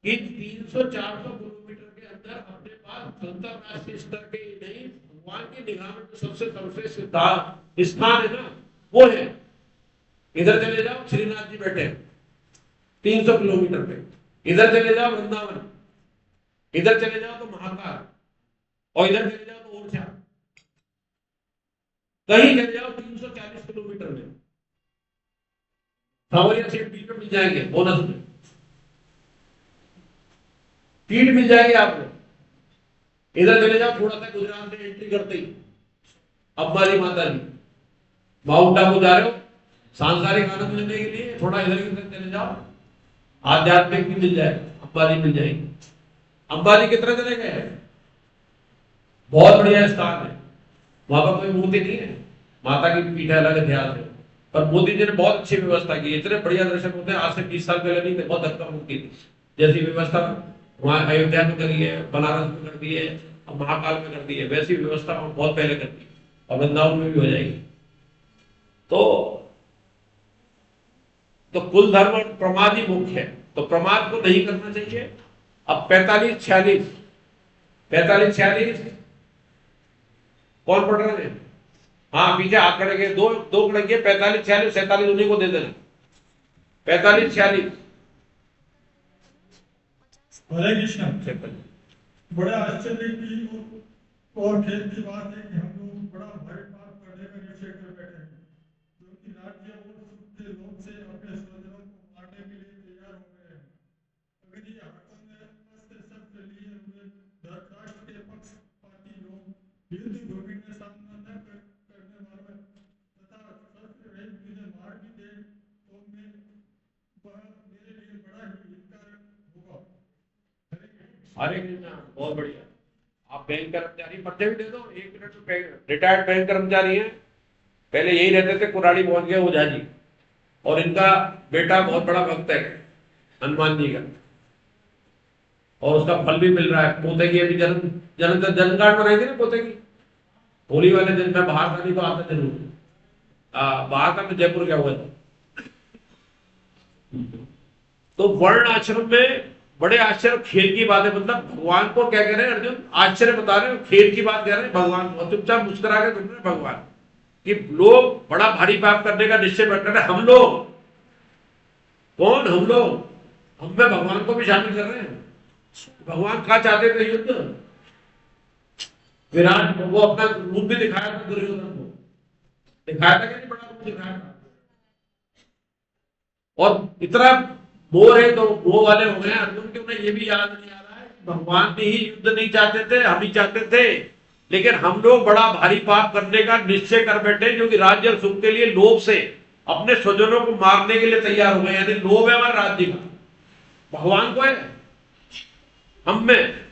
कि 300-400 किलोमीटर के अंदर अंदर अपने पास अंतरराष्ट्रीय स्तर के ही नहीं, भगवान की निगाह में जो सबसे सर्वश्रेष्ठ स्थान है ना, वो है। इधर चले जाओ, श्रीनाथ जी बैठे हैं 300 किलोमीटर पे, इधर चले जाओ वृंदावन, इधर चले जाओ तो महाकाल, और इधर चले जाओ तो ओरछा, कहीं चले जाओ 340 किलोमीटर में। सावरिया सीट बीच में मिल जाएंगे, बोनस में सीट मिल जाएगी आपको। इधर चले जाओ, थोड़ा सा गुजरात में एंट्री करते ही अंबानी माता जी, माउंट आबू जा रहे हो सांसारिक आनंद लेने के लिए, थोड़ा इधर की तरफ चले जाओ, आध्यात्मिक भी मिल जाएगा, अंबानी मिल जाएगी। अंबानी कितने चले गए, बहुत बढ़िया स्थान है, वहां पर कोई मूर्ति नहीं है, माता की पीठ अलग इतिहास है, पर मोदी जी ने बहुत अच्छी व्यवस्था की, इतने बढ़िया दर्शन होते हैं। आज से 20 साल पहले नहीं थे, बहुत धक्का मुक्की थी। जैसी व्यवस्था वहां अयोध्या में करी है, बनारस में कर दी है, अब महाकाल में कर दी है, वैसी व्यवस्था बहुत पहले कर दी, और वृंदावन में भी हो जाएगी। तो कुल धर्म और प्रमाद ही मुख्य है, तो प्रमाद को नहीं करना चाहिए। अब 45-46 कौन पढ़ रहे हैं? हाँ, पीछे हाथ खड़े गए, दो खड़े गए, 45-46-47 उन्हीं को दे देना। 45-46 हरे कृष्ण। बड़ा आश्चर्य की और खेल की बात है कि हम लोग बड़ा भारी पाप करने का निश्चय कर बैठे हैं, क्योंकि राज्य और सुख के लोभ से अपने स्वजनों को मारने के लिए तैयार हो गए हैं। अगर ये हाथों में अस्त्र शस्त्र लिए हुए धर्मराष्ट्र के पक्षपाती लोग युद्ध भूमि में सामना न करने वाले तथा शस्त्र रहित मुझे मार भी दे तो वह मेरे लिए बड़ा ही हितकारक होगा। हरे कृष्णा, बहुत बढ़िया। आप बैंक कर्मचारी परिचय भी दे दो, 1 मिनट में। रिटायर्ड बैंक कर्मचारी हैं, पहले यही रहते थे, कुराड़ी पहुंच गए ओझा जी, और इनका बेटा बहुत बड़ा भक्त है हनुमान जी का, और उसका फल भी मिल रहा है। पोते की अभी जन्म कार्ड बनाई थी ना पोते की, होली वाले दिन में बाहर था, नहीं तो आता जरूर। बाहर था, मैं जयपुर गया हुआ था। तो वर्ण आश्रम में बड़े आश्चर्य, खेल की बात है, मतलब भगवान को क्या कह रहे हैं अर्जुन, आश्चर्य बता रहे हैं, खेल की बात कह रहे हैं भगवान को। चुपचाप मुस्कुरा के सुन रहे भगवान कि लोग बड़ा भारी पाप करने का निश्चय कर रहे हैं। हम लोग कौन, हम लोग, हम में भगवान को भी शामिल कर रहे हैं। भगवान क्या चाहते थे, युद्ध। विराट वो अपना रूप भी दिखाया था, दुर्योधन को दिखाया था कि नहीं, बड़ा रूप दिखाया था। और इतना मोह है तो मोह वाले हो गए अर्जुन के, उन्हें ये भी याद नहीं आ रहा है भगवान भी ही युद्ध नहीं चाहते थे, हम ही चाहते थे, लेकिन हम लोग बड़ा भारी पाप करने का निश्चय कर बैठे, जो कि राज्य और सुख के लिए लोभ से अपने स्वजनों को मारने के लिए तैयार हो गए। यानी लोभ है हमारे राज्य का, भगवान को है हम में।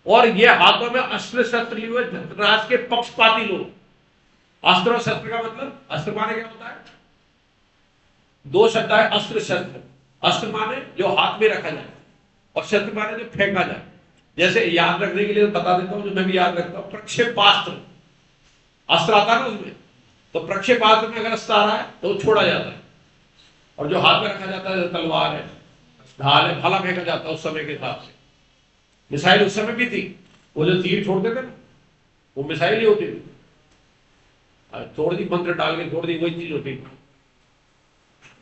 और ये हाथों में अस्त्र शस्त्र लिए हुए धर्मराज के पक्षपाती लोग। अस्त्र और शस्त्र का मतलब, अस्त्र माने क्या होता है, 2 शब्द है अस्त्र शस्त्र। अस्त्र माने जो हाथ में रखा जाए, और शस्त्र माने जो फेंका जाए। जैसे याद रखने के लिए बता देता हूं, जो मैं भी याद रखता हूं, प्रक्षेपास्त्र अस्त्र आता है ना उसमें, तो प्रक्षेपास्त्र में अगर अस्त्र आ रहा है तो छोड़ा जाता है, और जो हाथ में रखा जाता है, तलवार है, ढाल है, भाला फेंका जाता है उस समय के हिसाब से। मिसाइल उस समय भी थी, वो जो तीर छोड़ते थे ना, वो मिसाइल ही होती थी, छोड़ दी, मंत्र डाल के छोड़ दी, वही चीज होती थी।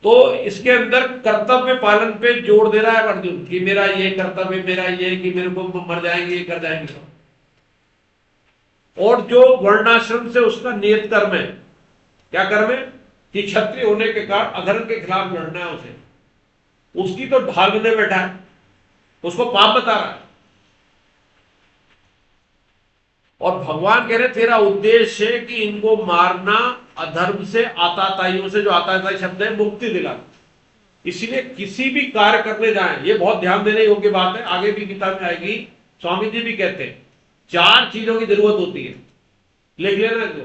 तो इसके अंदर कर्तव्य पालन पे जोर दे रहा है अर्जुन कि मेरा ये कर्तव्य, मेरा ये कि मेरे को मर जाएंगे, ये कर जाएंगे। और जो वर्णाश्रम से उसका नियत कर्म है, क्या कर्म है कि क्षत्रिय होने के कारण अधर्म के खिलाफ लड़ना है उसे, उसकी तो ढाल में बैठा है, उसको पाप बता रहा है। और भगवान कह रहे तेरा उद्देश्य है कि इनको मारना, अधर्म से, आताताइयों से, जो आताताई शब्द है, मुक्ति दिलाना। इसलिए किसी भी कार्य करने जाएं, ये बहुत ध्यान देने योग्य बात है, आगे भी किताब में आएगी। स्वामी जी भी कहते हैं 4 चीजों की जरूरत होती है, लिख लेना जो,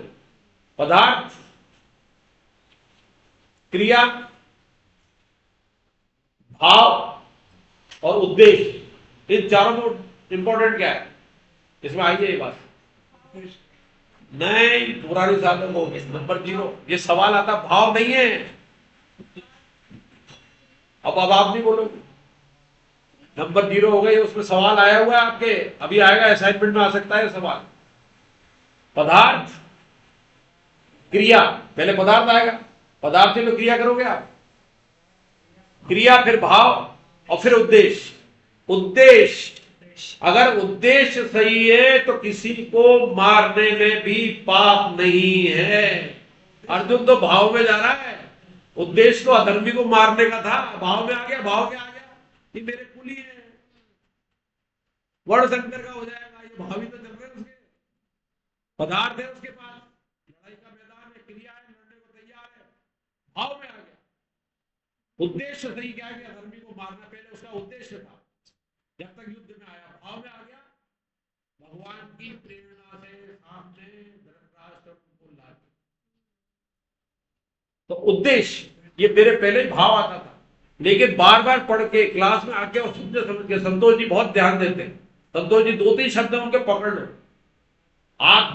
पदार्थ, क्रिया, भाव और उद्देश्य। इन चारों में इंपॉर्टेंट क्या है, इसमें आइए ये बात नहीं, पुरानी सालों को नंबर 0। ये सवाल आता, भाव नहीं है। अब आप नहीं बोलोगे, नंबर 0 हो गई, उसमें सवाल आया हुआ है आपके, अभी आएगा, असाइनमेंट में आ सकता है सवाल। पदार्थ, क्रिया, पहले पदार्थ आएगा, पदार्थ में क्रिया करोगे आप, क्रिया फिर भाव और फिर उद्देश्य। उद्देश्य, अगर उद्देश्य सही है तो किसी को मारने में भी पाप नहीं है। अर्जुन तो भाव में जा रहा है, उद्देश्य तो अधर्मी को मारने का था, भाव में आ गया, भाव क्या आ गया कि मेरे कुली है, वर्ण संकर का हो जाएगा, ये भावी तो चल रहे हैं उसके, पदार्थ है उसके पास, लड़ाई का मैदान है, क्रिया है, लड़ने को तैयार है, भाव में आ गया। उद्देश्य सही क्या है कि अधर्मी को मारना, पहले उसका उद्देश्य था, जब तक युद्ध में आया भाव में आ गया, भगवान की प्रेरणा से सामने धर्मराष्ट्र को ला दिया। तो उद्देश्य, ये मेरे पहले भाव आता था, लेकिन बार बार पढ़ के क्लास में आके और समझे समझ के, संतोष जी बहुत ध्यान देते हैं, संतोष जी 2-3 शब्द उनके पकड़ लो आप,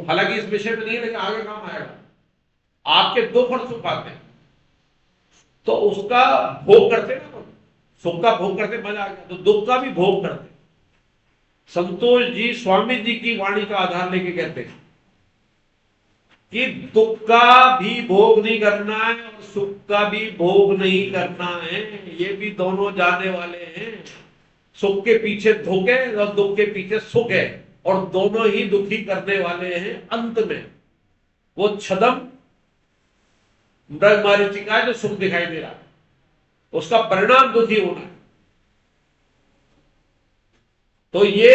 हालांकि इस विषय में नहीं है लेकिन आगे काम आएगा। आपके 2 फल सुख आते हैं, तो उसका भोग करते ना, तो सुख का भोग करते मजा आ गया, तो दुख का भी भोग करते। संतोष जी स्वामी जी की वाणी का आधार लेके कहते हैं कि दुख का भी भोग नहीं करना है और सुख का भी भोग नहीं करना है, ये भी दोनों जाने वाले हैं। सुख के पीछे दुख है और दुख के पीछे सुख है, और दोनों ही दुखी करने वाले हैं। अंत में वो छदम मृग मारीचिका है जो सुख दिखाई दे रहा है, उसका परिणाम दुखी होना है। तो ये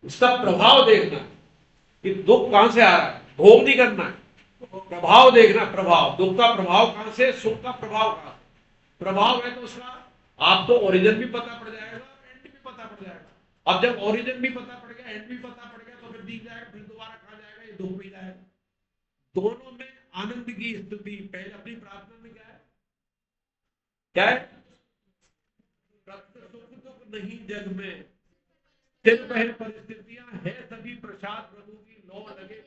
इसका प्रभाव देखना है कि दुख कहां से आ रहा है, भोग नहीं करना है, प्रभाव देखना, प्रभाव, दुख का प्रभाव कहां से, सुख का प्रभाव कहां से। प्रभाव है तो उसका आपको ओरिजिन भी पता पड़ जाएगा, एंड भी पता पड़ जाएगा। अब जब ओरिजिन भी पता पड़ गया, एंड भी पता पड़ गया, तो फिर दिख जाएगा, फिर दोबारा कहां जाएगा, ये दुख में जाएगा। दोनों में आनंद की स्थिति, पहले अपनी प्रार्थना में क्या है, क्या है, सुख दुख नहीं जग में, सिर्फ है परिस्थितियां है सभी प्रसाद प्रभु की, लो लगे।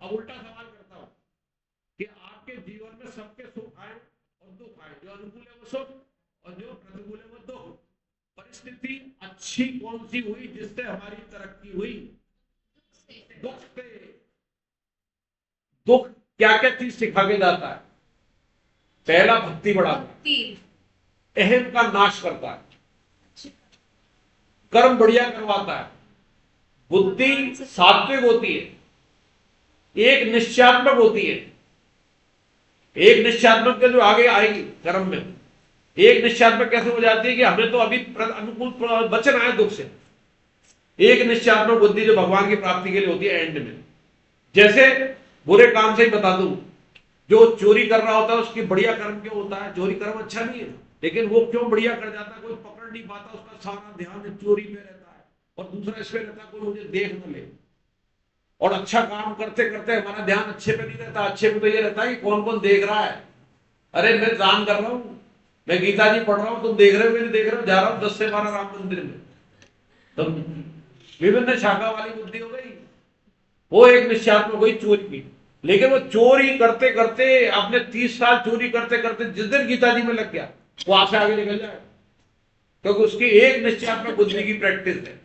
अब उल्टा सवाल करता हूं कि आपके जीवन में सबके सुख आए और दुख आए, जो अनुकूल है वो सुख और जो प्रतिकूल है वो दुख। परिस्थिति अच्छी कौन सी हुई जिससे हमारी तरक्की हुई, दुख से। दुख क्या क्या चीज सिखा के जाता है, पहला भक्ति बढ़ाता है, अहम का नाश करता है, कर्म बढ़िया करवाता है, बुद्धि सात्विक होती है, एक निश्चयात्मक होती है। एक निश्चयात्मक के जो आगे आएगी कर्म में, एक निश्चयात्मक कैसे हो जाती है कि हमें तो अभी अनुकूल वचन आए दुख से। एक निश्चयात्मक बुद्धि जो भगवान की प्राप्ति के लिए होती है एंड में। जैसे बुरे काम से ही बता दूं, जो चोरी कर रहा होता है उसकी बढ़िया कर्म क्यों होता है, चोरी कर्म अच्छा नहीं है, लेकिन वो क्यों बढ़िया कर जाता है, कोई पकड़ नहीं पाता, उसका सारा ध्यान चोरी पे रहता है, और दूसरा इसमें रहता है कोई मुझे देख न ले। और अच्छा काम करते करते हमारा ध्यान अच्छे पे नहीं रहता, अच्छे पे तो ये रहता है कि कौन कौन देख रहा है। अरे मैं दान कर रहा हूं, मैं गीता जी पढ़ रहा हूं, तुम देख रहे हो मैं नहीं देख रहे हो, जा रहा हूं 10 से 12 राम मंदिर में, तो विभिन्न शाखा वाली बुद्धि हो गई। वो एक निश्चयात्मक हुई चोरी की, लेकिन वो चोरी करते करते आपने 30 साल चोरी करते करते जिस दिन गीता जी में लग गया वो आपसे आगे निकल जाएगा, क्योंकि उसकी एक निश्चयात्मक बुद्धि की प्रैक्टिस है।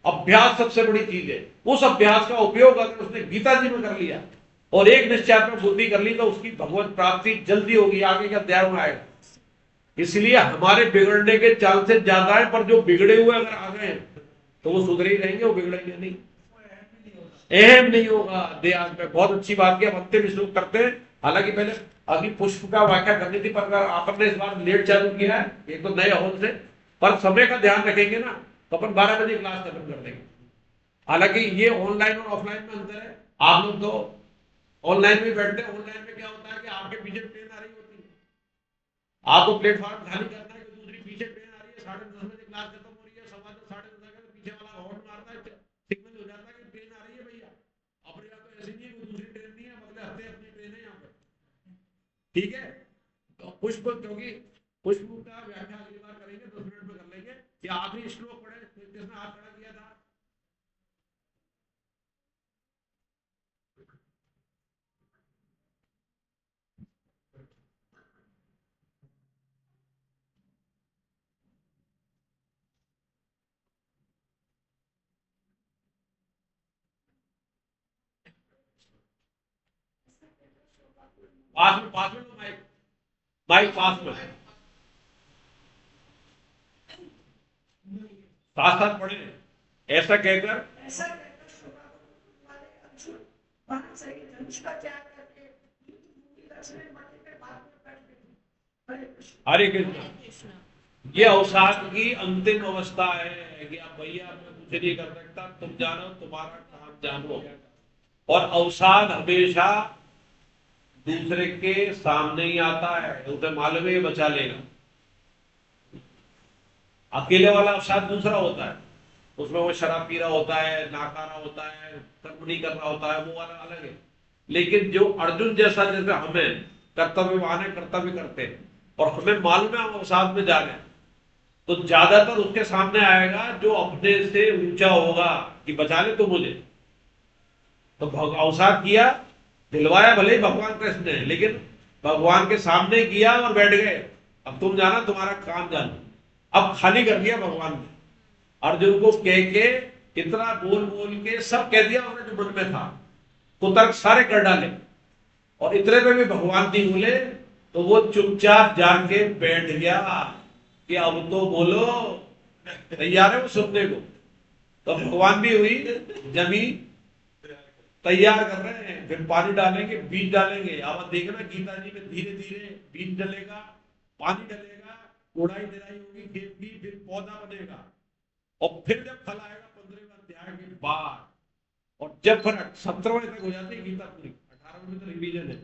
अभ्यास सबसे बड़ी चीज है, उस अभ्यास का उपयोग अगर उसने गीता जी में कर लिया और एक निश्चयात्मक बुद्धि कर ली तो उसकी भगवत प्राप्ति जल्दी होगी, आगे के अध्याय में आएगा। इसलिए हमारे बिगड़ने के चांसेस ज्यादा है, पर जो बिगड़े हुए अगर आ गए तो वो सुधरे ही रहेंगे, वो बिगड़ेंगे नहीं, अहम नहीं होगा देहात में। बहुत अच्छी बात की, अब अंतिम श्लोक करते हैं। हालांकि पहले अभी पुष्प का व्याख्या करनी थी, पर आपने इस बार लेट चालू किया है, एक तो नए हॉल से, पर समय का ध्यान रखेंगे ना तो अपन 12 बजे क्लास खत्म कर देंगे। हालांकि ये ऑनलाइन और ऑफलाइन में अंतर है, आप लोग तो ऑनलाइन में बैठते हैं, ऑनलाइन में क्या होता है कि आपके पीछे ट्रेन आ रही होती है, आपको प्लेटफॉर्म खाली करना है, कि दूसरी पीछे ट्रेन आ रही है, 10:30 बजे क्लास खत्म हो रही है, 10:15 10:30 तो पीछे वाला हॉर्न मारता है, सिग्नल हो जाता है कि ट्रेन आ रही है भैया। अपने यहाँ तो ऐसी नहीं है, कोई दूसरी ट्रेन नहीं है, बदले हफ्ते अपनी ट्रेन है यहाँ पे, ठीक है। तो पुष्प, क्योंकि पुष्प का व्याख्या अगली बार करेंगे, 10 मिनट में कर लेंगे। या आखिरी श्लोक पढ़े, जिसने हाथ खड़ा किया था, पास में लो माइक, माइक पास में, साथ साथ पढ़े। ऐसा कहकर ऐसा कहकर शोभाकुल वाले अर्जुन वहां से धनुष का त्याग करके युद्ध लक्ष्मण माथे पे बाद में बैठ गए। हरे कृष्ण। हरे कृष्ण। ये अवसाद की अंतिम अवस्था है कि अब भैया मैं कुछ नहीं कर सकता, तुम जानो तुम्हारा काम जानो। और अवसाद हमेशा दूसरे के सामने ही आता है, उसे मालूम है ये बचा लेगा। अकेले वाला अवसाद दूसरा होता है, उसमें वो शराब पी रहा होता है, नाकारा होता है, कर्म नहीं कर रहा होता है, वो वाला अलग है। लेकिन जो अर्जुन जैसा, जैसे हमें कर्तव्यवान है, कर्तव्य करते हैं और हमें मालूम है हम अवसाद में जा रहे हैं, तो ज्यादातर उसके सामने आएगा जो अपने से ऊंचा होगा कि बचा ले तो मुझे। तो अवसाद किया, दिलवाया भले ही भगवान कृष्ण ने, लेकिन भगवान के सामने किया और बैठ गए। अब तुम जाना तुम्हारा काम जानो। अब खाली कर दिया भगवान ने अर्जुन को, कह के इतना बोल बोल के सब कह दिया उन्होंने जो मन में था, कुतर्क सारे कर डाले। और इतने पे भी भगवान नहीं बोले, तो वो चुपचाप जाके बैठ गया कि अब तो बोलो। तैयार है वो सुनने को। तो भगवान भी हुई जमीन तैयार कर रहे हैं, फिर पानी डालेंगे, बीज डालेंगे। अब देखना गीता जी में धीरे धीरे बीज डलेगा, पानी डलेगा, कोड़ाई निराई होगी खेत की, फिर पौधा बनेगा और फिर जब फल आएगा 15वें अध्याय के बाद, और जब फिर 17वें तक हो जाती है गीता पूरी, 18वें तो रिवीजन है,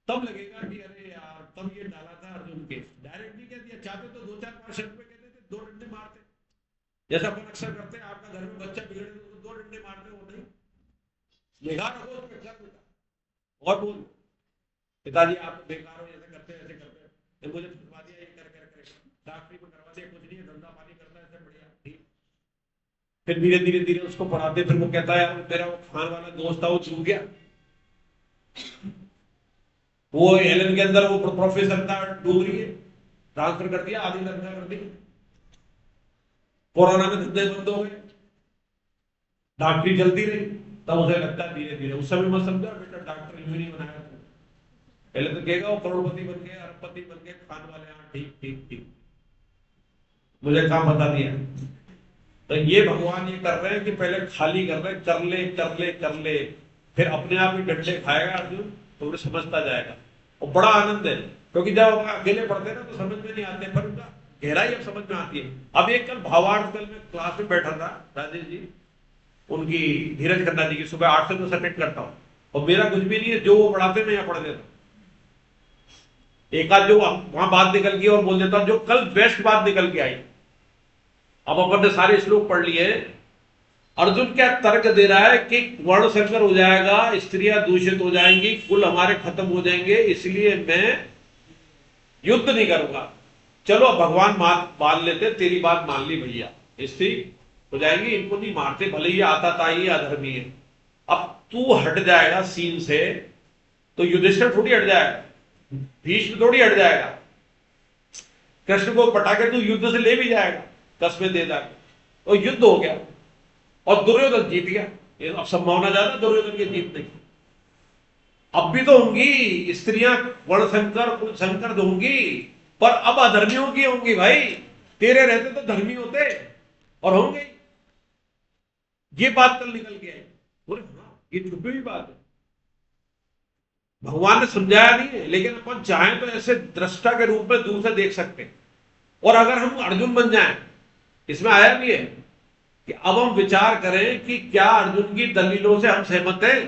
तब लगेगा कि अरे यार तब ये डाला था अर्जुन के। डायरेक्ट नहीं कह दिया, चाहते तो 2-4 शब्द में कहते थे, 2 डंडे मारते, जैसा अपन अक्सर करते हैं। आपका घर में बच्चा बिगड़े तो 2 डंडे मारते हो, नहीं निगाह रखो उस पर, कर बेटा और बोल पिताजी आप बेकार हो, ऐसे करते ऐसे करते हैं, मुझे फंसवा दिया, ये कर कर कर डॉक्टरी में करवा दिया, कुछ नहीं है, धंधा पानी करता है, ऐसे बढ़िया ठीक। फिर धीरे धीरे धीरे उसको पढ़ाते, फिर वो कहता है मेरा वो खान वाला दोस्त था वो छूट गया, वो एलन के अंदर वो प्रोफेसर था, डूब रही है, ट्रांसफर कर दिया, आधी धंधा कर दी। कोरोना में धंधे बंद हो गए, डॉक्टरी चलती रही, तब उसे लगता है धीरे धीरे। उस समय मैं समझा बेटा डॉक्टर यूं नहीं बनाया था, पहले तो कहेगा वो करोड़पति बन गए, अरबपति बन गए, खान वाले। हाँ ठीक ठीक ठीक, मुझे काम बता दिया। तो ये भगवान ये कर रहे हैं कि पहले खाली कर रहे हैं, कर ले कर ले कर ले, फिर अपने आप ही डंडे खाएगा अर्जुन, तो उन्हें समझता जाएगा। और बड़ा आनंद है, क्योंकि जब अकेले पढ़ते हैं ना तो समझ में नहीं आते, पर उनका गहराई अब समझ में आती है। अब एक कल भावार्थ कल में क्लास में बैठा था राजेश जी, उनकी धीरज खन्ना जी की, सुबह 8 से 10 अटेंड करता हूँ, और मेरा कुछ भी नहीं है, जो वो पढ़ाते मैं यहाँ पढ़ देता हूँ। एक आध जो वहां बात निकल गई और बोल देता हूँ, जो कल बेस्ट बात निकल के आई। अब अपन ने सारे श्लोक पढ़ लिए। अर्जुन क्या तर्क दे रहा है कि वर्ण संकर हो जाएगा, स्त्रियां दूषित हो जाएंगी, कुल हमारे खत्म हो जाएंगे, इसलिए मैं युद्ध नहीं करूंगा। चलो भगवान मान लेते, तेरी बात मान ली भैया, स्त्री हो जाएंगी, इनको नहीं मारते, भले ही आताताई अधर्मी है। अब तू हट जाएगा सीन से तो युधिष्ठिर थोड़ी हट जाएगा, भीष्म थोड़ी हट जाएगा, कृष्ण को पटाके तू युद्ध से ले भी जाएगा, कस्में दे जाएगा, तो युद्ध हो गया और दुर्योधन जीत गया। ये अब संभावना ज्यादा दुर्योधन की जीतने की। अब भी तो होंगी स्त्रियां, वर्ण संकर कुल संकर तो होंगी, पर अब अधर्मियों की होंगी भाई। तेरे रहते तो धर्मी होते और होंगे। ये बात कल निकल के आई, बोले हाँ ये छुपी हुई बात है, भगवान ने समझाया नहीं है, लेकिन अपन चाहें तो ऐसे दृष्टा के रूप में दूर से देख सकते हैं। और अगर हम अर्जुन बन जाएं, इसमें आया भी है कि अब हम विचार करें कि क्या अर्जुन की दलीलों से हम सहमत हैं?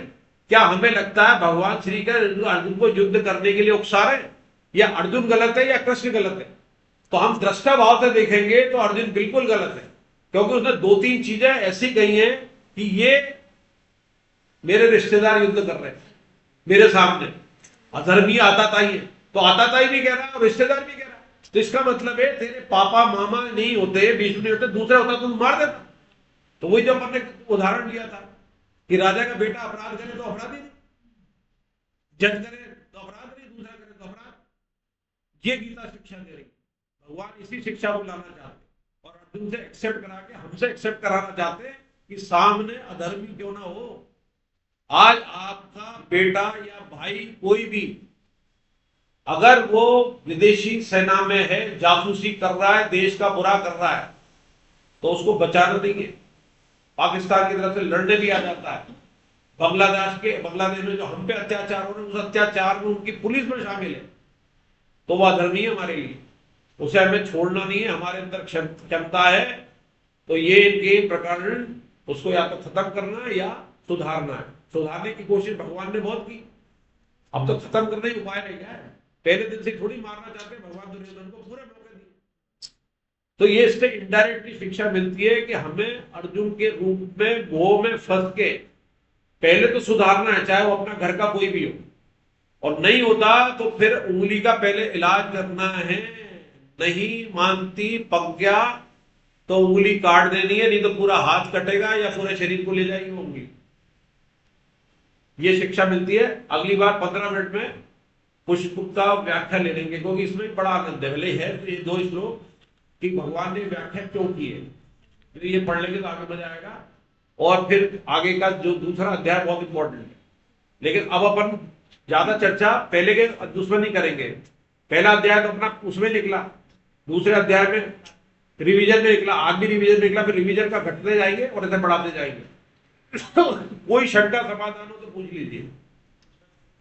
क्या हमें लगता है भगवान श्री का अर्जुन को युद्ध करने के लिए उकसा रहे हैं, या अर्जुन गलत है या कृष्ण गलत है? तो हम दृष्टा भाव से देखेंगे तो अर्जुन बिल्कुल गलत है, क्योंकि उसने 2-3 चीजें ऐसी कही हैं कि ये मेरे रिश्तेदार युद्ध कर रहे हैं मेरे सामने, अधर्मी आताताई है, तो आताताई भी कह रहा है और रिश्तेदार भी कह रहा है। तो इसका मतलब है तेरे पापा मामा नहीं होते, भीष्म नहीं होते, दूसरे होता तो मार देता। तो वही जो हमने उदाहरण लिया था कि राजा का बेटा अपराध करे तो अपराधी नहीं, जज करे तो अपराध नहीं, दूसरा करे तो अपराध। ये गीता शिक्षा दे रही, भगवान इसी शिक्षा को लाना चाहते और अर्जुन से एक्सेप्ट करा के हमसे एक्सेप्ट कराना चाहते कि सामने अधर्मी क्यों ना हो, आज आपका बेटा या भाई कोई भी अगर वो विदेशी सेना में है, जासूसी कर रहा है, देश का बुरा कर रहा है, तो उसको बचाना नहीं है। पाकिस्तान की तरफ से लड़ने भी आ जाता है। बांग्लादेश में जो हम पे अत्याचार हो रहे हैं, उस अत्याचार में उनकी पुलिस में शामिल है, तो वह आदरणीय है हमारे लिए। उसे हमें छोड़ना नहीं है। हमारे अंदर क्षमता है, तो ये इनके प्रकरण उसको या तो खत्म करना है या सुधारना है। सुधारने की कोशिश भगवान ने बहुत की, अब तो खत्म करने ही उपाय रह गया है। पहले दिन से थोड़ी मारना चाहते हैं भगवान, दुर्योधन को पूरे मौके दिए। तो ये इससे इनडायरेक्टली शिक्षा मिलती है कि हमें अर्जुन के रूप में मोह में फंस के पहले तो सुधारना है, चाहे वो अपना घर का कोई भी हो, और नहीं होता तो फिर उंगली का पहले इलाज करना है। नहीं मानती पक गया तो उंगली काट देनी है, नहीं तो पूरा हाथ कटेगा या पूरे शरीर को ले जाएगी वो उंगली। ये शिक्षा मिलती है। अगली बार 15 मिनट में पुष्प का व्याख्या ले लेंगे, क्योंकि इसमें बड़ा आनंद है। भले है तो ये 2 श्लोक कि भगवान ने व्याख्या क्यों की है, तो ये पढ़ लेंगे तो आगे मजा आएगा। और फिर आगे का जो दूसरा अध्याय बहुत इंपॉर्टेंट है। लेकिन अब अपन ज्यादा चर्चा पहले के दुश्मनी करेंगे। पहला अध्याय तो अपना उसमें निकला, दूसरे अध्याय में रिवीजन में निकला, आज भी रिवीजन निकला, फिर रिवीजन का घटते जाएंगे और इसे बढ़ाते जाएंगे। कोई शंका समाधान हो तो पूछ लीजिए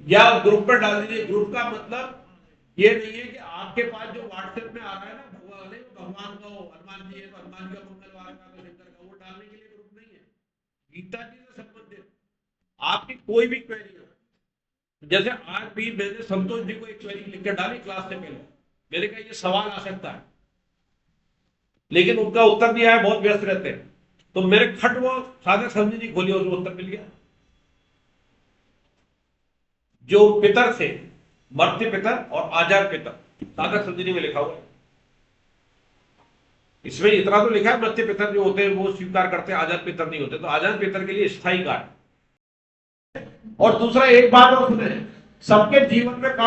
या ग्रुप पर डाल दीजिए। ग्रुप का मतलब ये नहीं है कि आपके पास जो व्हाट्सएप में आ रहा है ना, भगवान का हो, हनुमान जी है तो हनुमान जी का, मंगलवार का तो शंकर का, वो डालने के लिए ग्रुप नहीं है। गीता जी से संबंधित आपकी कोई भी क्वेरी हो, जैसे आज भी मैंने संतोष जी को एक क्वेरी लिखकर डाली क्लास से पहले, मैंने कहा ये सवाल आ सकता है, लेकिन उनका उत्तर नहीं आया, बहुत व्यस्त रहते हैं। तो मेरे खट वो साधक समझी नहीं खोली और उत्तर मिल गया। जो पितर थे, मर्त्य पितर और आजार पितर, साधक संजीवनी में लिखा हुआ है। इसमें इतना तो लिखा है मर्त्य पितर जो होते हैं वो स्वीकार करते हैं, आजार पितर नहीं होते। तो आजार पितर के लिए स्थायी कार्य। और दूसरा एक बात और सुने, सबके जीवन में काम